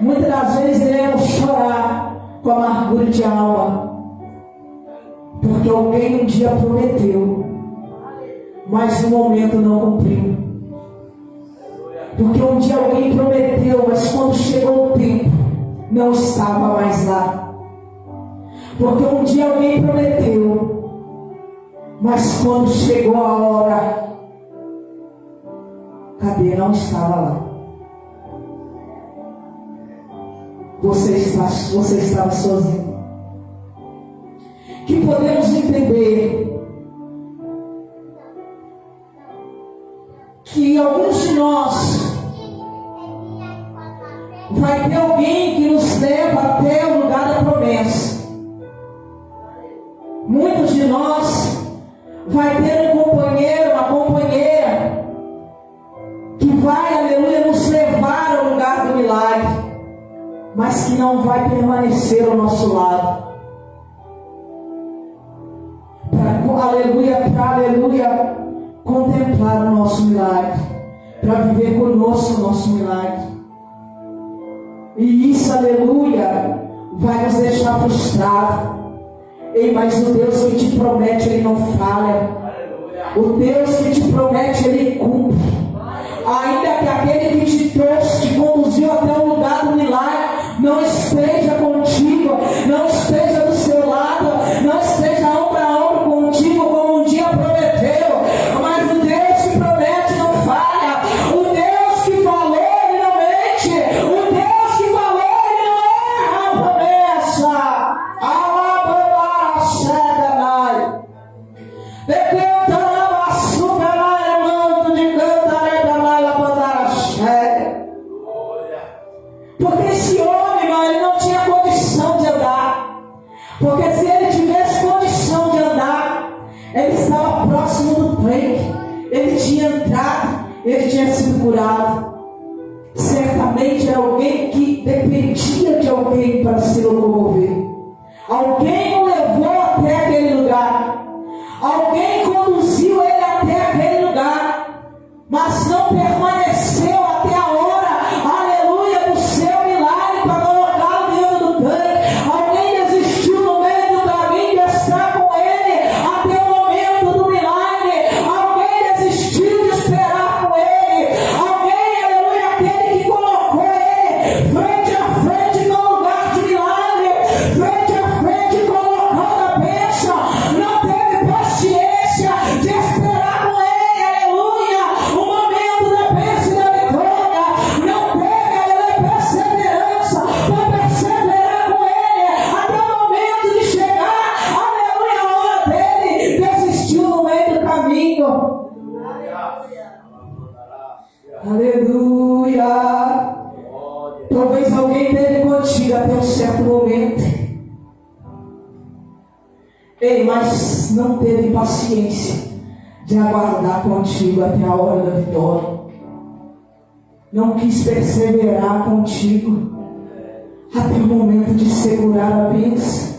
Speaker 7: Muitas das vezes iremos chorar com amargura de alma, porque alguém um dia prometeu, mas no momento não cumpriu. Porque um dia alguém prometeu, mas quando chegou o tempo, não estava mais lá. Porque um dia alguém prometeu, mas quando chegou a hora, cadê? Não estava lá. Você estava sozinho. Que podemos entender que alguns de nós vai ter alguém que nos leva até o lugar da promessa. Muitos de nós vai ter um companheiro, uma companheira que vai, aleluia, nos levar ao lugar do milagre, mas que não vai permanecer ao nosso lado. Para aleluia, contemplar o nosso milagre, para viver conosco o nosso milagre. E isso, aleluia, vai nos deixar frustrados. Ei, mas o Deus que te promete, Ele não falha. O Deus que te promete, Ele cumpre. Ainda que aquele que te trouxe, te conduziu até o lugar do milagre, não esteja contigo, não esteja do seu lado, não esteja ombro a ombro contigo, como um dia prometeu. Mas o Deus que promete não falha. O Deus que falou, Ele não mente. O Deus que falou, Ele não erra a promessa. Alabama cega nai. Decantando a super manto de cantarega nai labanara cega. Porque esse homem, mas ele não tinha condição de andar. Porque se ele tivesse condição de andar, ele estava próximo do tanque. Ele tinha entrado, ele tinha sido curado. Certamente era alguém que dependia de alguém para se locomover. Alguém o levou até aquele lugar. Alguém conduziu ele até aquele lugar. Mas não permaneceu até a hora, aleluia, do seu milagre para colocá-lo dentro do tanque. Alguém desistiu no meio do caminho de estar com ele até o momento do milagre. Alguém desistiu de esperar com ele. Alguém, aleluia, aquele que colocou ele frente a frente no lugar de milagre, frente a frente colocando a bênção, não teve paciência de esperar com ele, aleluia, o momento da bênção e da vitória. Não teve, aleluia, perseverança para perseverar com ele até o momento de chegar, aleluia, a hora dele. Desistiu no meio do caminho. Aleluia. Talvez alguém teve contigo até um certo momento. Ei, mas não teve paciência de aguardar contigo até a hora da vitória. Não quis perseverar contigo até o momento de segurar a bênção.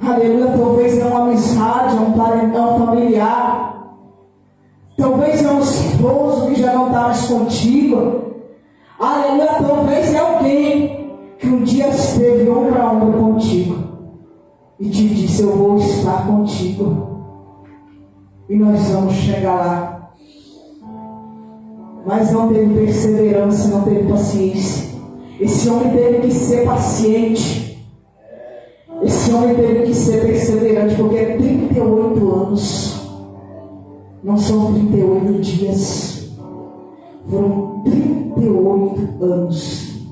Speaker 7: Aleluia, talvez é uma amizade, é um parentão familiar. Talvez é um esposo que já não está mais contigo. Aleluia, talvez é alguém que um dia esteve ombro a ombro contigo e te disse: eu vou estar contigo e nós vamos chegar lá. Mas não teve perseverança, não teve paciência. Esse homem teve que ser paciente. Esse homem teve que ser perseverante, porque é 38 anos. Não são 38 dias. Foram 38 anos.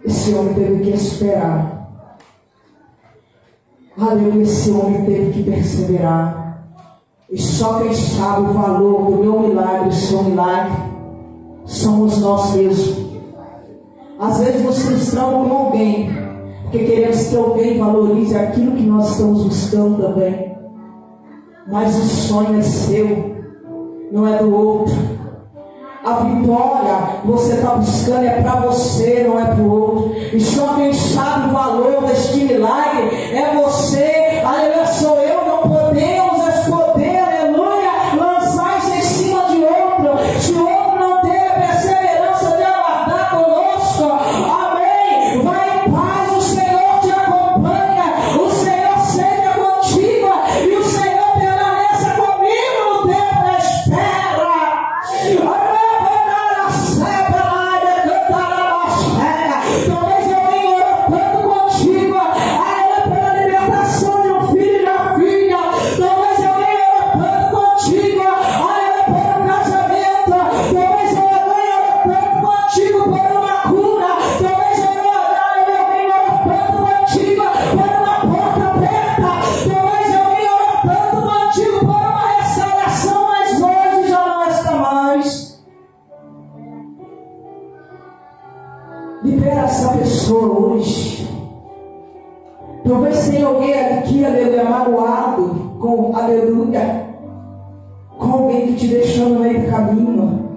Speaker 7: Esse homem teve que esperar. Aleluia, esse homem teve que perseverar. E só quem sabe o valor do meu milagre, do seu milagre, somos nós mesmos. Às vezes nos frustramos com alguém, porque queremos que alguém valorize aquilo que nós estamos buscando também. Mas o sonho é seu, não é do outro. A vitória você está buscando é para você, não é para o outro. E só quem sabe o valor deste milagre é você. Aleluia, sou eu. Não podemos esconder, aleluia, lançar isso em cima de outro. Se o outro não teve a perseverança de aguardar conosco, com, aleluia, com alguém que te deixou no meio do caminho.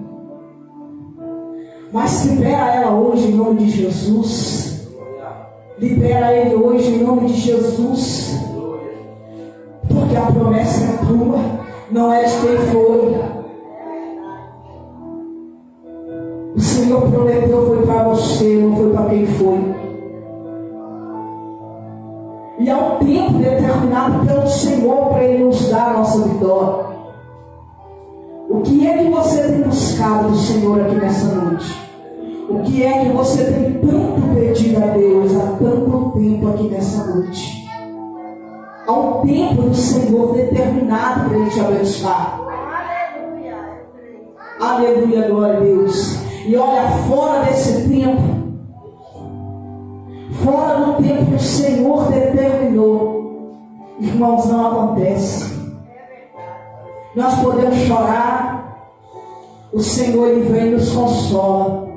Speaker 7: Mas libera ela hoje em nome de Jesus. Libera ele hoje em nome de Jesus. Porque a promessa é tua, não é de quem foi. O Senhor prometeu foi para você, não foi para quem foi. E há um tempo determinado pelo Senhor para Ele nos dar a nossa vitória. O que é que você tem buscado do Senhor aqui nessa noite? O que é que você tem tanto pedido a Deus há tanto tempo aqui nessa noite? Há um tempo do Senhor determinado para Ele te abençoar. Aleluia, glória a Deus. E olha, fora desse tempo, fora do tempo que o Senhor determinou, irmãos, não acontece. Nós podemos chorar, o Senhor Ele vem e nos consola.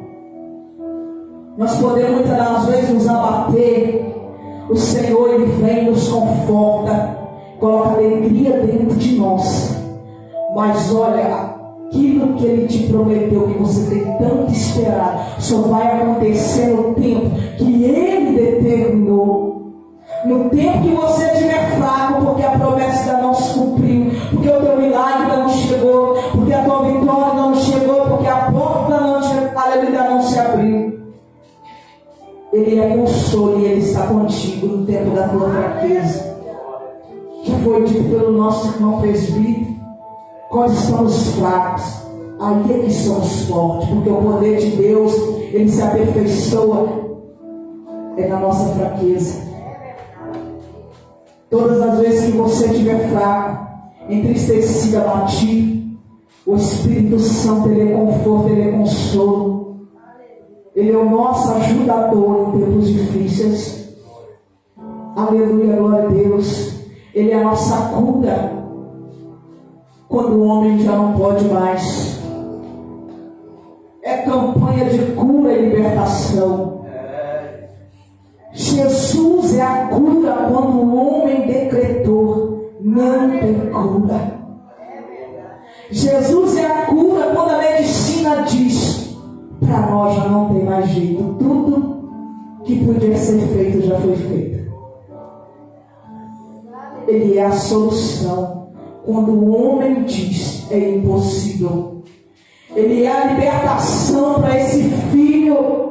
Speaker 7: Nós podemos muitas das vezes nos abater, o Senhor Ele vem e nos conforta, coloca alegria dentro de nós. Mas olha, aquilo que Ele te prometeu, que você tem tanto esperado, só vai acontecer no tempo que Ele determinou. No tempo que você estiver fraco, porque a promessa ainda não se cumpriu, porque o teu milagre ainda não chegou, porque a tua vitória ainda não chegou, porque a porta ainda não se abriu. Ele é consolo e Ele está contigo no tempo da tua fraqueza. Que foi dito pelo nosso irmão presbítero: quando estamos fracos, aí é que somos fortes, porque o poder de Deus, Ele se aperfeiçoa na nossa fraqueza. Todas as vezes que você estiver fraco, entristecido, abatido, o Espírito Santo, Ele é conforto, Ele é consolo. Ele é o nosso ajudador em tempos difíceis. Aleluia, glória a Deus. Ele é a nossa cura quando o homem já não pode mais. É campanha de cura e libertação. Jesus é a cura quando o homem decretou: não tem cura. Jesus é a cura quando a medicina diz: para nós já não tem mais jeito, tudo que podia ser feito já foi feito. Ele é a solução quando o homem diz: é impossível. Ele é a libertação para esse filho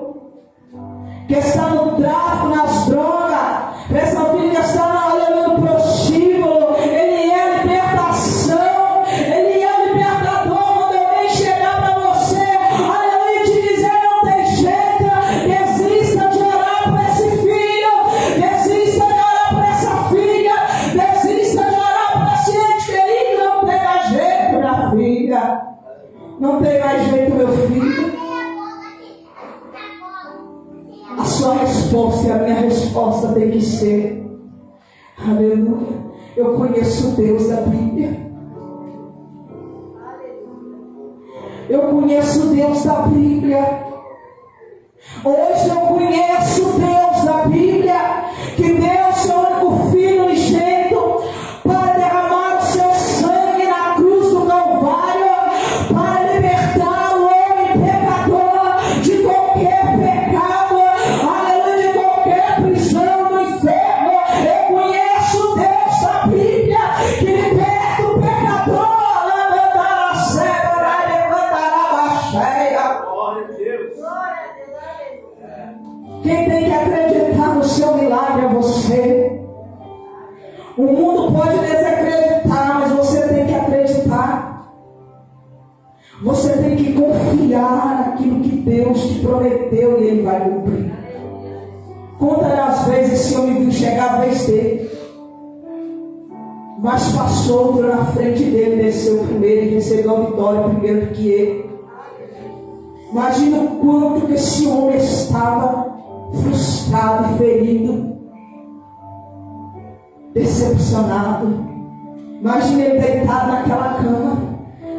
Speaker 7: que está no tráfico, nas drogas, para esse filho que está no prostíbulo. Ele é a libertação, Ele é o libertador. Quando alguém chegar para você, aleluia, te dizer: não tem jeito, desista de orar por esse filho, desista de orar por essa filha, desista de orar por esse ente querido, não tem mais jeito, minha filha, não tem mais jeito, meu filho. A sua resposta e a minha resposta tem que ser: aleluia, eu conheço o Deus da Bíblia. Eu conheço o Deus da Bíblia. Hoje eu conheço o Deus da Bíblia, que deu seu único Filho unigênito para derramar o seu sangue na cruz do Calvário, para libertar o homem pecador de qualquer pecado, aleluia, de qualquer prisão do inferno. Eu conheço o Deus da Bíblia, que liberta o pecador. Quem tem que acreditar no seu milagre é você. O mundo pode desacreditar, mas você tem que acreditar. Você tem que confiar naquilo que Deus te prometeu e Ele vai cumprir. Quantas vezes esse homem viu chegar a vez dele, mas passou outro na frente dele, desceu primeiro e recebeu a vitória primeiro do que ele. Imagina o quanto que esse homem estava frustrado e ferido, decepcionado. Imagina ele deitado naquela cama,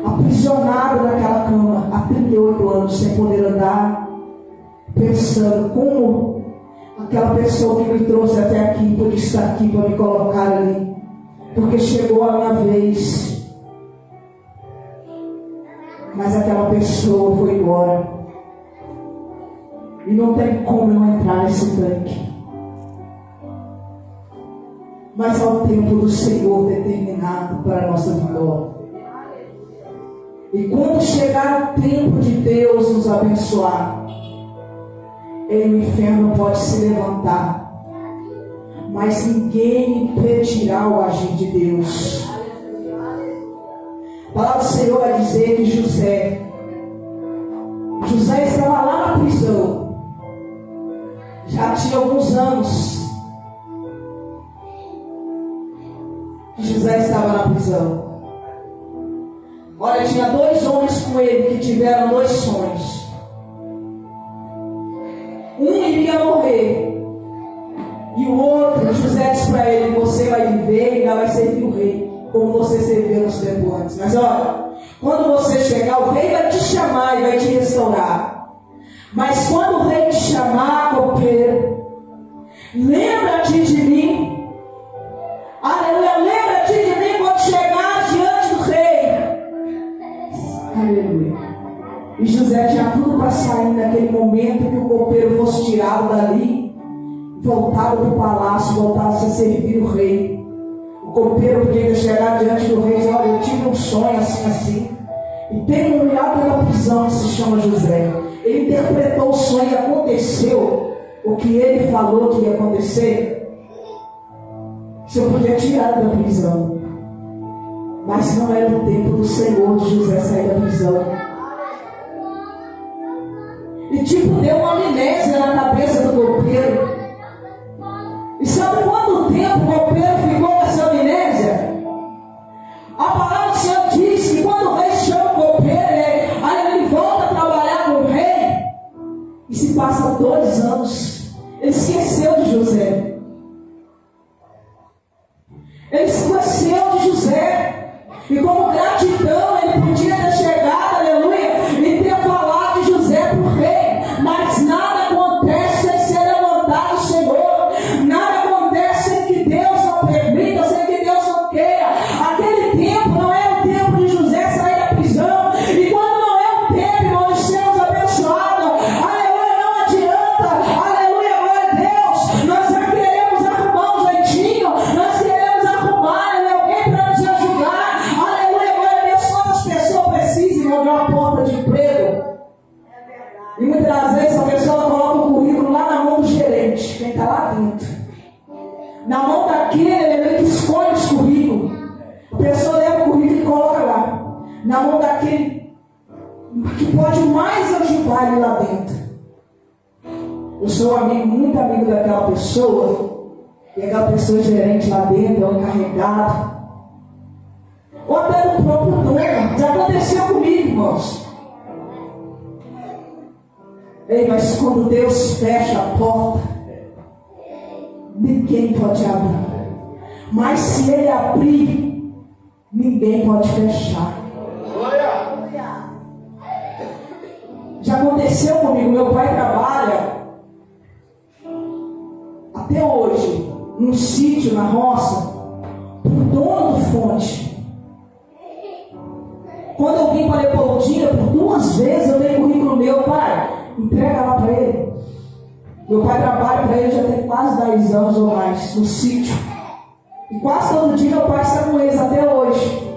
Speaker 7: aprisionado naquela cama há 38 anos, sem poder andar, pensando: como aquela pessoa que me trouxe até aqui pode estar aqui para me colocar ali. porque chegou a minha vez. Mas aquela pessoa foi embora. E não tem como eu entrar nesse tanque. Mas há o tempo do Senhor determinado para a nossa vitória. E quando chegar o tempo de Deus nos abençoar, o inferno pode se levantar, mas ninguém impedirá o agir de Deus. A palavra do Senhor vai dizer que José estava lá na prisão, já tinha alguns anos. José estava na prisão. Olha, tinha 2 homens com ele que tiveram 2 sonhos. Um iria morrer, e o outro, José disse para ele: você vai viver e ainda vai servir o rei, como você serviu nos tempos antes. Mas olha, quando você chegar, o rei vai te chamar e vai te restaurar. Mas quando o rei te chamar, copeiro, lembra-te de mim. Aleluia, lembra-te de mim quando chegar diante do rei. Aleluia. E José tinha tudo para sair naquele momento que o copeiro fosse tirado dali, voltado para o palácio, voltasse a servir o rei. O copeiro podia chegar diante do rei e dizer: olha, eu tive um sonho assim. E tem um lugar dentro da prisão que se chama José. Ele interpretou o sonho e aconteceu o que ele falou que ia acontecer. Se eu podia tirar da prisão, mas não era o tempo do Senhor de José sair da prisão. E deu uma amnésia na cabeça do copeiro. E sabe quanto tempo o copeiro ficou com essa amnésia? A palavra do Senhor diz que quando o rei chama o copeiro, aí ele volta a trabalhar com o rei. E se passa 2 anos, ele esqueceu de José. Ele esqueceu de José. E como gratidão, ele podia ter chegado, aleluia, e ter falado de José para o rei. Mas nada acontece sem ser levantado o Senhor. Nada acontece sem que Deus não permita, sem que Deus não queira. Aquele tempo não é o tempo de José sair da prisão. E quando não é o tempo, irmão, de sermos abençoados, aleluia, não adianta. Aleluia, glória a Deus. Nós já queremos arrumar um jeitinho. Nós queremos arrumar alguém para nos ajudar. Aleluia, glória a Deus. Quantas pessoas precisam de uma porta de emprego? E muitas das vezes a pessoa coloca o currículo lá na mão do gerente, quem está lá dentro. Na mão daquele, ele que escolhe os currículos. A pessoa leva o currículo e coloca lá. Na mão daquele que pode mais ajudar ele lá dentro. Eu sou muito amigo daquela pessoa. E aquela pessoa é gerente lá dentro, é o encarregado. Ou até do próprio dono. Já aconteceu comigo, irmãos. Ei, mas quando Deus fecha a porta, ninguém pode abrir. Mas se Ele abrir, ninguém pode fechar. Já aconteceu comigo. Meu pai trabalha até hoje num sítio na roça, por dono do fonte. Quando eu vim para Leopoldina, por 2 vezes eu dei currículo meu: pai, entrega lá para ele. Meu pai trabalha para ele já tem quase 10 anos ou mais, no sítio. E quase todo dia meu pai está com eles até hoje.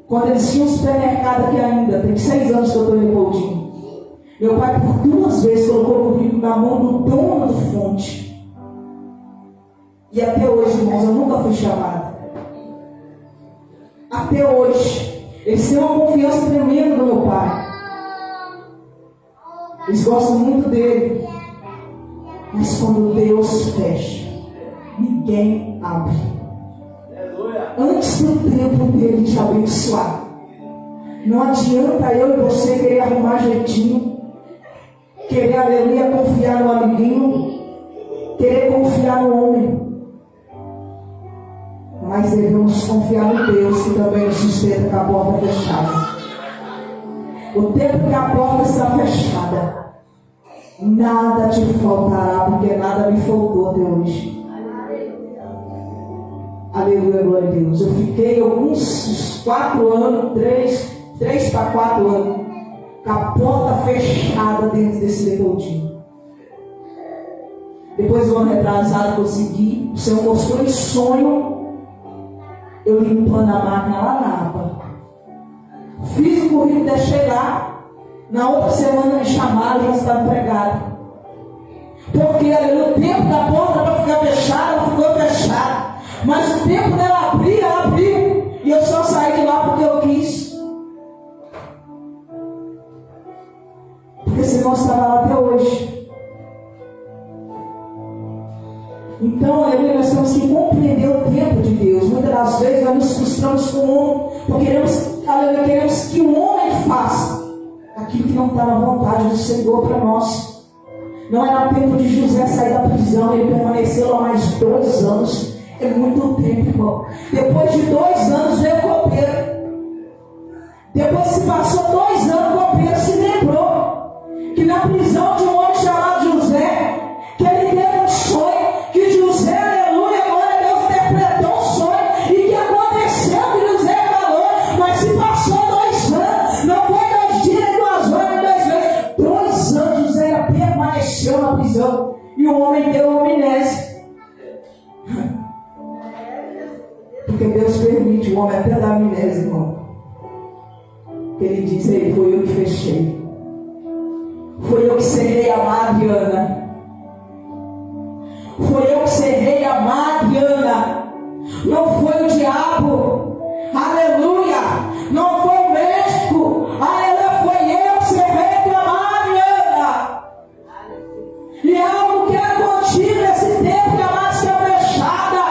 Speaker 7: Quando eles tinham um supermercado aqui ainda, tem 6 anos que eu estou em Leopoldina. Meu pai por 2 vezes colocou o currículo na mão do dono do fonte. E até hoje, irmãos, eu nunca fui chamada. Até hoje. Eles têm uma confiança tremenda no meu pai. Eles gostam muito dele. Mas quando Deus fecha, ninguém abre. Antes do tempo dele te abençoar, não adianta eu e você querer arrumar jeitinho, querer, aleluia, confiar no amiguinho, querer confiar no homem. Mas devemos confiar no Deus que também nos sustenta com a porta fechada. O tempo que a porta está fechada, nada te faltará, porque nada me faltou até hoje. Aleluia, glória a Deus. Eu fiquei alguns 4 anos, 3 para 4 anos, com a porta fechada dentro desse Leopoldino. Depois do ano retrasado consegui, o Senhor mostrou em sonho, eu limpando a máquina lá na APA. Fiz o currículo, deixei lá. Na outra semana me chamaram, já estava empregado. Porque o tempo da porta para ficar fechada, ela ficou fechada. Mas o tempo dela abrir, ela abriu. E eu só saí de lá porque eu quis. Porque senão eu estava lá até hoje. Então, nós temos que compreender o tempo de Deus. Muitas das vezes nós nos frustramos com o homem, porque queremos que o homem faça aquilo que não está na vontade do Senhor para nós. Não era tempo de José sair da prisão, ele permaneceu lá mais 2 anos. É muito tempo, irmão. Depois de 2 anos veio o copeiro. Depois se passou 2 anos, o copeiro se lembrou que na prisão de um homem chamado José, que ele teve um sonho, que José, aleluia, glória a Deus, interpretou um sonho, e que aconteceu que José falou, mas se passou 2 anos, não foi 2 dias, nem 2 horas, nem 2 meses, 2 anos José permaneceu na prisão, e o homem deu amnésia. Porque Deus permite o homem até dar amnésia, irmão. Ele diz aí, foi eu que fechei. Foi eu que cerrei a Mariana. Foi eu que cerrei a Mariana. Não foi o diabo. Aleluia. Não foi o médico. Aleluia. Foi eu que cerrei a Mariana. E é algo que é contigo nesse tempo que a máscara é fechada.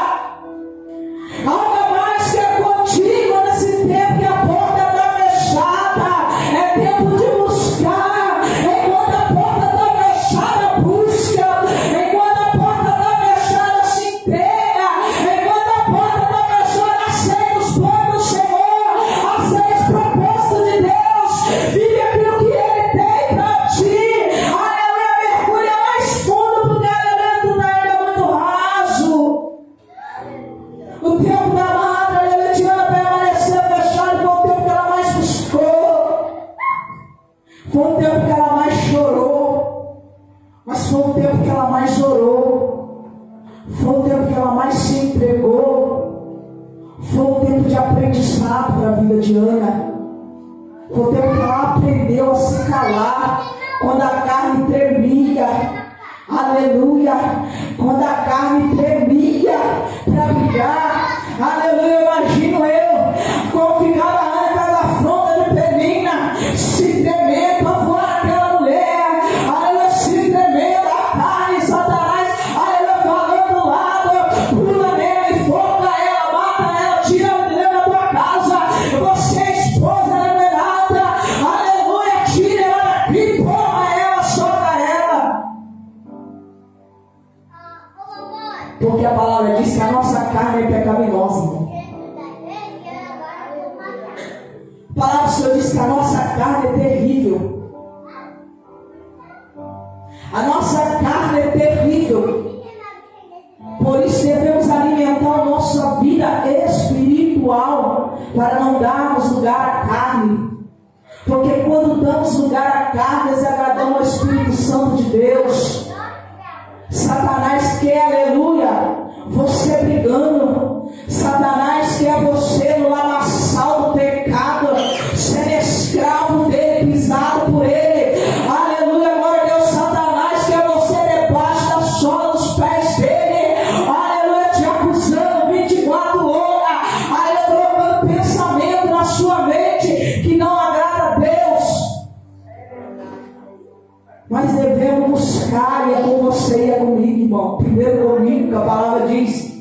Speaker 7: Algo mais que é contigo nesse tempo que a porta está fechada. É tempo de buscar. Enquanto a porta está fechada, busca. Enquanto a porta está fechada, se entrega. Enquanto a porta está fechada, aceita os planos do Senhor. Aceita os propósitos de Deus. Vive aquilo que Ele tem para ti. Aleluia, mergulha mais fundo, porque aleluia, tu está ainda muito raso. O tempo da madre, a Letiana permaneceu fechada, foi o tempo que ela mais buscou. Foi o tempo que ela mais chorou. Mas foi o tempo que ela mais orou. Foi o tempo que ela mais se entregou. Foi o tempo de aprendizado para a vida de Ana. Foi o tempo que ela aprendeu a se calar quando a carne tremia. Aleluia. Quando a carne tremia para brigar. Aleluia. Imagino eu como ficava a Ana da afronta de Penina, se tremendo para fora aquela mulher. Aleluia. Se tremendo a carne, Satanás. Aleluia. Falando do lado, pula nela e foca ela, mata ela, tira a mulher da tua casa. Você é esposa, não é nada. Aleluia. Tira ela daqui, porra ela, solta ela. Porque a palavra diz que a nossa carne é pecaminosa, irmão. A palavra do Senhor diz que a nossa carne é terrível. A nossa carne é terrível. Por isso devemos alimentar a nossa vida espiritual para não darmos lugar à carne. Porque quando damos lugar à carne, desagradamos o Espírito Santo de Deus. Satanás quer, aleluia, você brigando. Satanás quer você no lamaçal do pecado, sendo escravo dele, pisado por ele. Aleluia, glória a Deus. Satanás quer você debaixo da sola dos pés dele. Aleluia, te acusando 24 horas. Aleluia, colocando pensamento na sua mente que não agrada a Deus. Mas devemos buscar, e é com você e é comigo, irmão. Primeiro comigo, que a palavra diz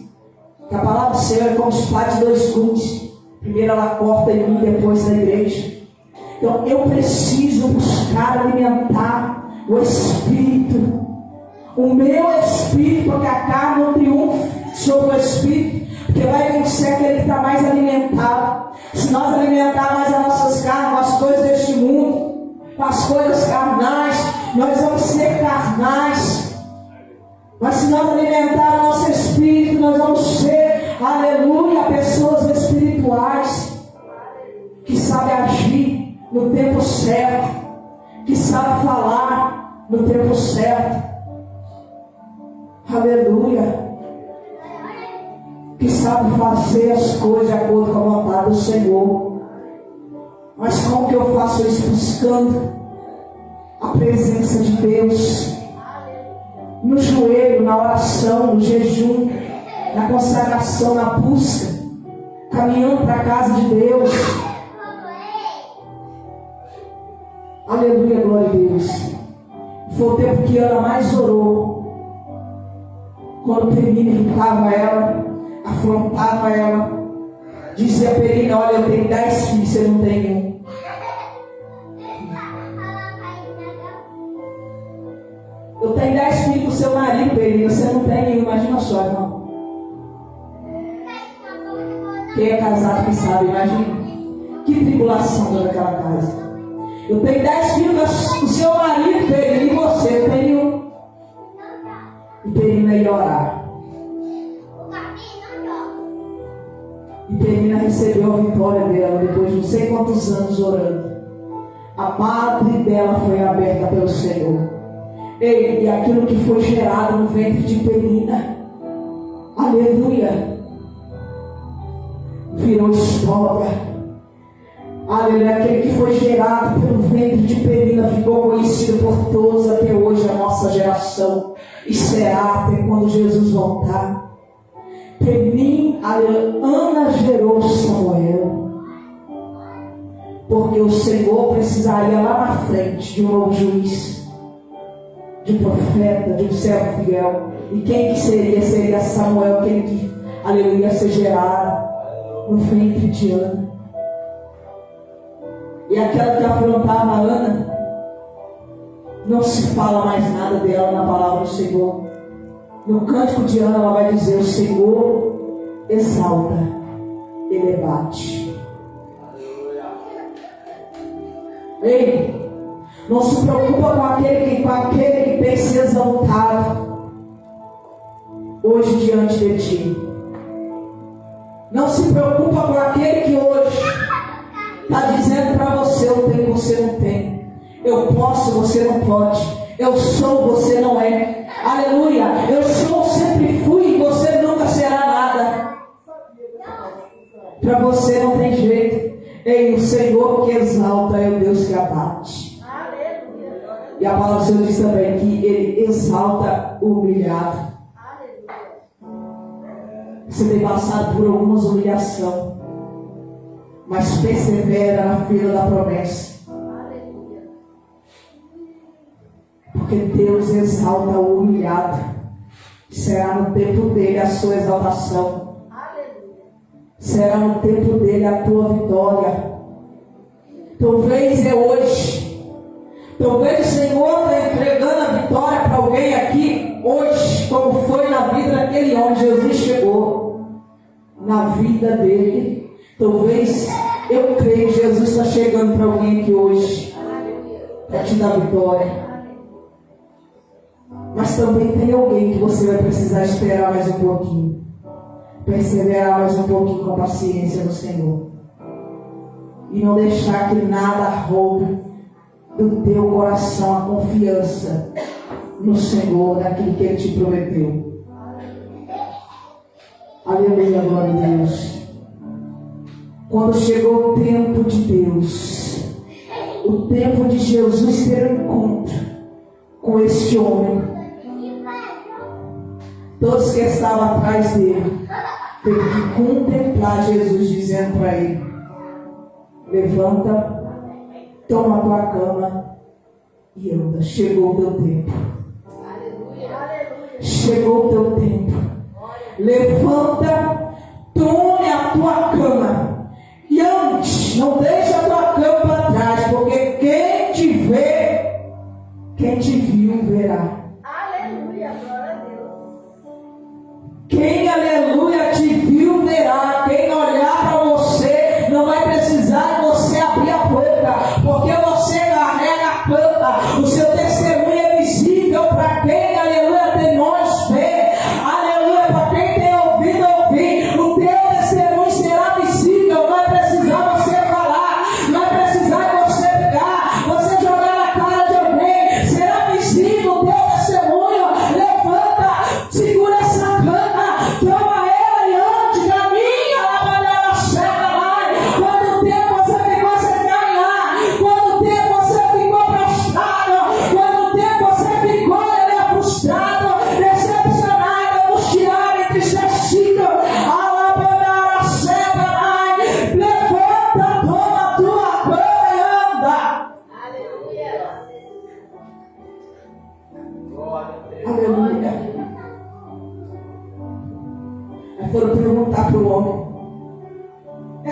Speaker 7: que a palavra do Senhor é como espada de 2 gumes. Primeiro ela corta em mim, depois na igreja. Então eu preciso buscar alimentar o Espírito. O meu Espírito, porque a carne não triunfa sobre o Espírito. Porque vai vencer aquele que está mais alimentado. Se nós alimentar mais as nossas carnes com as coisas deste mundo, com as coisas carnais, nós vamos ser carnais. Mas se nós alimentar o nosso espírito, nós vamos ser, Aleluia, pessoas espirituais que sabem agir no tempo certo, que sabem falar no tempo certo. Aleluia. Que sabem fazer as coisas de acordo com a vontade do Senhor. Mas como que eu faço isso? Buscando a presença de Deus, no joelho, na oração, no jejum, na consagração, na busca, caminhando para a casa de Deus. Aleluia, glória a Deus. Foi o tempo que Ana mais orou. Quando Penina irritava ela, afrontava ela, dizia a Penina: olha, eu tenho 10 filhos, você não tem um. Eu tenho 10 filhos com seu marido, Penina, você não tem nenhum. Imagina só, irmão. Quem é casado que sabe, imagina que tribulação toda aquela casa. Eu tenho 10 filhos com seu marido, Penina, e você, eu tenho um. E Penina ia orar. E Penina recebeu a vitória dela depois de não sei quantos anos orando. A madre dela foi aberta pelo Senhor. E aquilo que foi gerado no ventre de Penina, aleluia, virou história. Aleluia, aquele que foi gerado pelo ventre de Penina ficou conhecido por todos até hoje, a nossa geração, e será até quando Jesus voltar. Ana gerou Samuel, porque o Senhor precisaria lá na frente de um novo juiz, de um profeta, de um servo fiel. E quem que seria? Seria Samuel, aquele que, aleluia, ser gerado no ventre de Ana. E aquela que afrontava a Ana, não se fala mais nada dela na palavra do Senhor. No cântico de Ana ela vai dizer: o Senhor exalta, Ele bate. Ei, não se preocupa com aquele que tem se exaltado hoje diante de ti. Não se preocupa com aquele que hoje está dizendo para você: eu tenho, você não tem. Eu posso, você não pode. Eu sou, você não é. Aleluia. Eu sou, sempre fui, você nunca será nada. Para você não tem jeito. Ei, o Senhor que exalta é o Deus que abate. E a palavra do Senhor diz também que Ele exalta o humilhado. Você tem passado por algumas humilhações, mas persevera na fila da promessa. Porque Deus exalta o humilhado. Será no tempo dele a sua exaltação. Será no tempo dele a tua vitória. Talvez é hoje. Talvez o Senhor está entregando a vitória para alguém aqui hoje, como foi na vida daquele homem. Jesus chegou na vida dele. Talvez, eu creio que Jesus está chegando para alguém aqui hoje para te dar vitória. Mas também tem alguém que você vai precisar esperar mais um pouquinho, perseverar mais um pouquinho com a paciência do Senhor, e não deixar que nada roube do teu coração a confiança no Senhor, naquilo que Ele te prometeu. Aleluia, glória a Deus. Quando chegou o tempo de Deus, o tempo de Jesus ter um encontro com este homem, todos que estavam atrás dele teve que contemplar Jesus dizendo para ele: levanta, toma a tua cama e anda. Chegou o teu tempo. Chegou o teu tempo. Levanta, tome a tua cama e ande. Não deixe a tua cama para trás, porque quem te vê, quem te viu verá. Quem, aleluia, te viu verá. Quem olhar para você não vai precisar de você abrir a porta, porque você carrega a porta. O seu testemunho é visível para quem, aleluia, tem olhos ver. Aleluia, para quem tem ouvido ouvir. O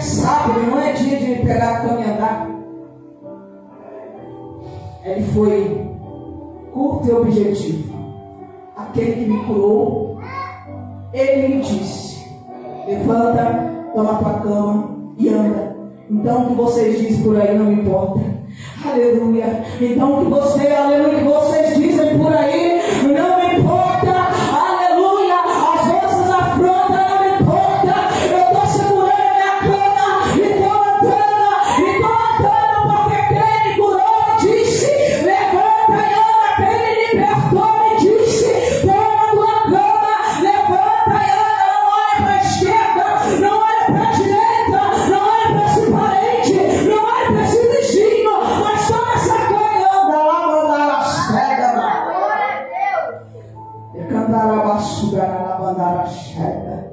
Speaker 7: sábado, não é dia de pegar a cama e andar. Ele foi curto e objetivo. Aquele que me curou, ele me disse: levanta, toma tua cama e anda. Então o que vocês dizem por aí não me importa. Aleluia. Então o que vocês, aleluia, que vocês dizem por aí não me importa. Aleluia. As vossas afrontas não me importa. Eu estou segurando a minha cama e estou andando porque quem me curou disse: levanta e anda. Quem me libertou me disse: toma tua cama, levanta e anda. Não olha para a esquerda, não olha para a direita, não olha para esse parente, não olha para esse vizinho, mas toma essa cama e anda lá, mandar as cegas. E cantar a basura na bandara chega.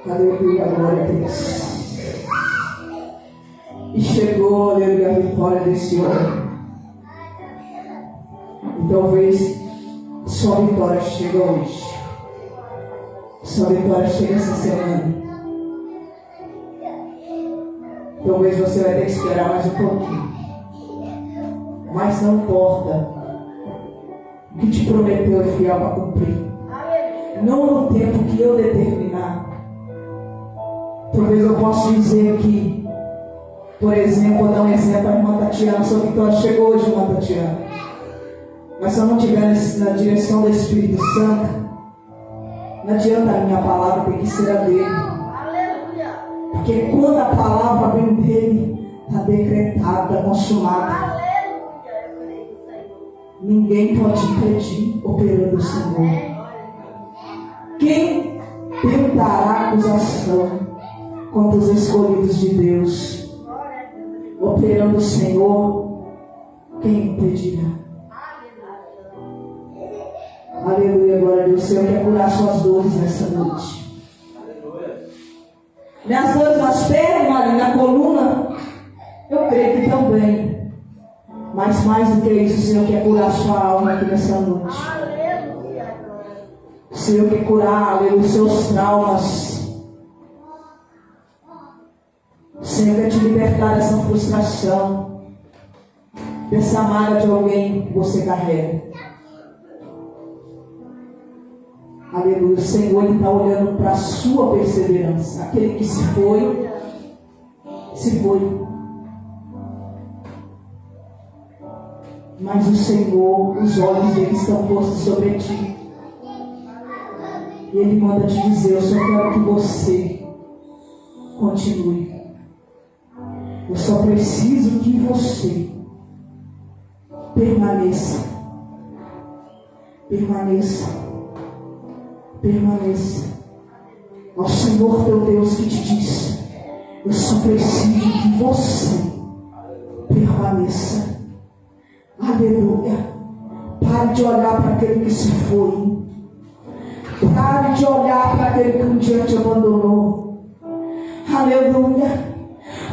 Speaker 7: Aleluia, glória a Deus. E chegou, aleluia, a vitória desse homem. E talvez sua vitória chegue hoje. Sua vitória chega essa semana. Talvez você vai ter que esperar mais um pouquinho. Mas não importa. O que te prometeu é fiel para cumprir. Não no tempo que eu determinar. Talvez eu possa dizer que, por exemplo, vou dar um exemplo, a irmã Tatiana, sua vitória chegou hoje, irmã Tatiana. Mas se eu não estiver na direção do Espírito Santo, não adianta a minha palavra, tem que ser a dele. Porque quando a palavra vem dele, está decretada, está consumada. Ninguém pode impedir operando o Senhor. Quem tentará acusação contra os escolhidos de Deus? Operando o Senhor, quem impedirá? Aleluia, glória a Deus. O Senhor quer curar suas dores nessa noite. Minhas dores nas pernas, na coluna, eu creio que também. Mas mais do que isso, o Senhor quer curar sua alma aqui nessa noite. O Senhor quer curar, aleluia, os seus traumas. O Senhor quer te libertar dessa frustração, dessa malha de alguém que você carrega. Aleluia, o Senhor está olhando para a sua perseverança. Aquele que se foi, se foi. Mas o Senhor, os olhos dele estão postos sobre ti. E Ele manda te dizer: eu só quero que você continue. Eu só preciso que você permaneça. Permaneça. Permaneça. Ao Senhor teu Deus que te diz: eu só preciso que você permaneça. Aleluia. Pare de olhar para aquele que se foi. Pare de olhar para aquele que um dia te abandonou. Aleluia.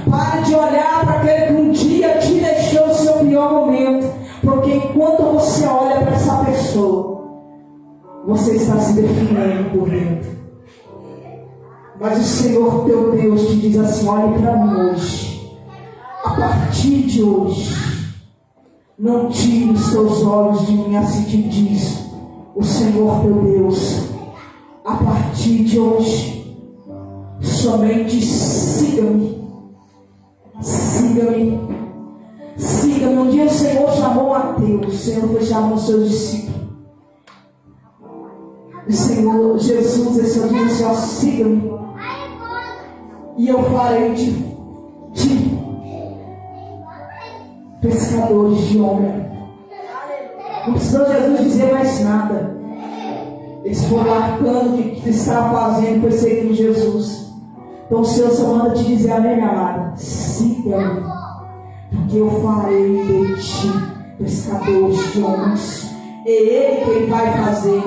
Speaker 7: Pare de olhar para aquele que um dia te deixou no seu pior momento. Porque enquanto você olha para essa pessoa, você está se definindo por dentro. Mas o Senhor teu Deus te diz assim: olhe para mim hoje. A partir de hoje, não tire os seus olhos de mim, assim te diz o Senhor teu Deus. A partir de hoje, somente siga-me. Siga-me. Siga-me. Um dia o Senhor chamou Mateus, o Senhor foi chamando os seus discípulos. O Senhor Jesus, esse Senhor diz assim: ó, siga-me, e eu farei de ti pescadores de homem. Não precisou Jesus dizer mais nada. Eles foram marcando o que estava fazendo, perseguindo Jesus. Então o Senhor só manda te dizer: amém, minha amada, siga-me, porque eu farei de ti pescadores de homens. É Ele quem vai fazer.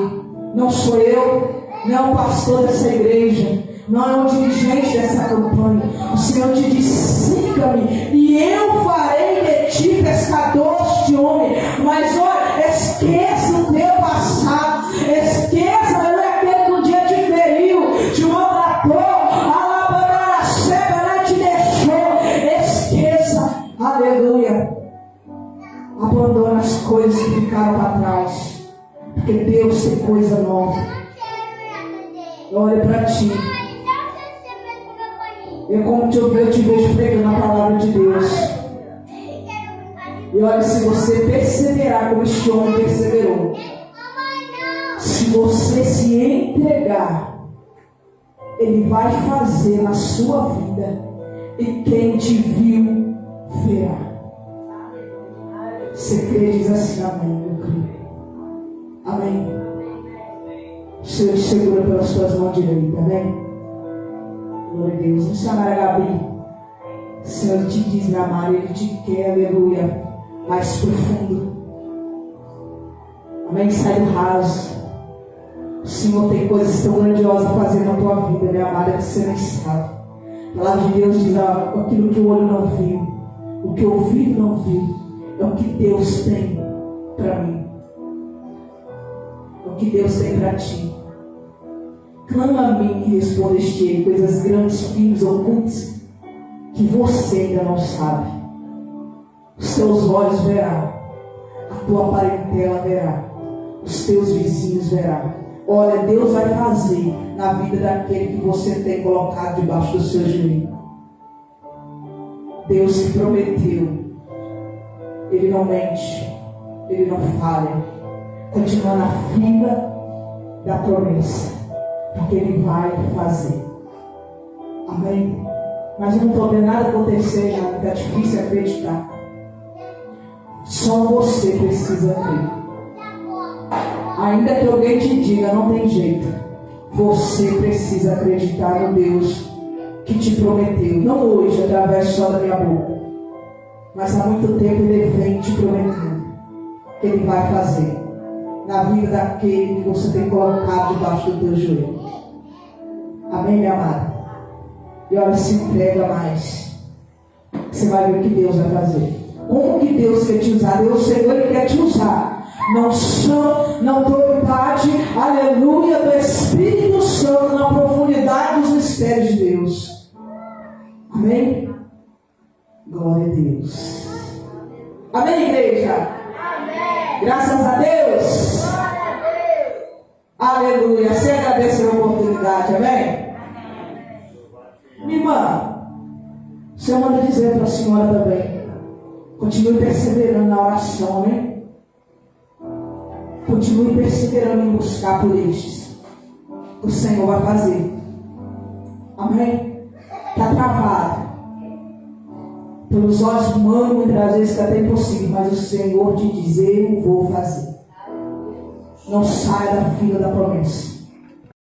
Speaker 7: Não sou eu, não é o pastor dessa igreja, não é o dirigente dessa campanha. O Senhor te diz: siga-me, e eu farei de ti pescadores de homem. Mas olha, esqueça o teu passado, esqueça aquele que um dia te feriu, te maltratou. ficaram para trás. Porque Deus tem coisa nova. Olha para ti. É como eu te vejo pregando a palavra de Deus. E olha, se você perseverar como este homem perseverou, se você se entregar, Ele vai fazer na sua vida, e quem te viu verá. Você crê, diz assim, amém. Eu creio. Amém. O Senhor te segura pelas suas mãos direitas, amém? Glória a Deus. Missionária Gabi, o Senhor te diz, minha amada, Ele te quer, aleluia, mais profundo. Amém? Sai do raso. O Senhor tem coisas tão grandiosas a fazer na tua vida, minha amada, que você nem sabe. A palavra de Deus diz, aquilo que o olho não viu, o que o ouvido não viu, é o que Deus tem para mim. É o que Deus tem para ti. Clama a mim que respondeste coisas grandes, firmes, ocultas, que você ainda não sabe. Os teus olhos verão, a tua parentela verá, os teus vizinhos verão. Olha, Deus vai fazer na vida daquele que você tem colocado debaixo do seu joelho. Deus te prometeu. Ele não mente, Ele não falha. Continua na fila da promessa, porque Ele vai fazer. Amém? Mas eu não estou vendo nada acontecer, já está difícil acreditar. Só você precisa crer. Ainda que alguém te diga, não tem jeito, você precisa acreditar no Deus que te prometeu. Não hoje, através só da minha boca, mas há muito tempo Ele vem te prometendo que Ele vai fazer na vida daquele que você tem colocado debaixo do teu joelho. Amém, minha amada? E olha, se entrega mais. Você vai ver o que Deus vai fazer. Como que Deus quer te usar? Deus, Senhor, Ele quer te usar. Não são na autoridade, aleluia, do Espírito Santo, na profundidade dos mistérios de Deus. Amém? Glória a Deus. Amém, igreja? Amém. Graças a Deus. Glória a Deus. Aleluia. Você agradece a oportunidade, amém? Minha irmã, o Senhor manda dizer para a senhora também. Continue perseverando na oração, amém? Continue perseverando em buscar por estes. O Senhor vai fazer. Amém? Está travado. Pelos olhos humanos, muitas vezes está até impossível, mas o Senhor te diz, eu vou fazer. Não saia da fila da promessa.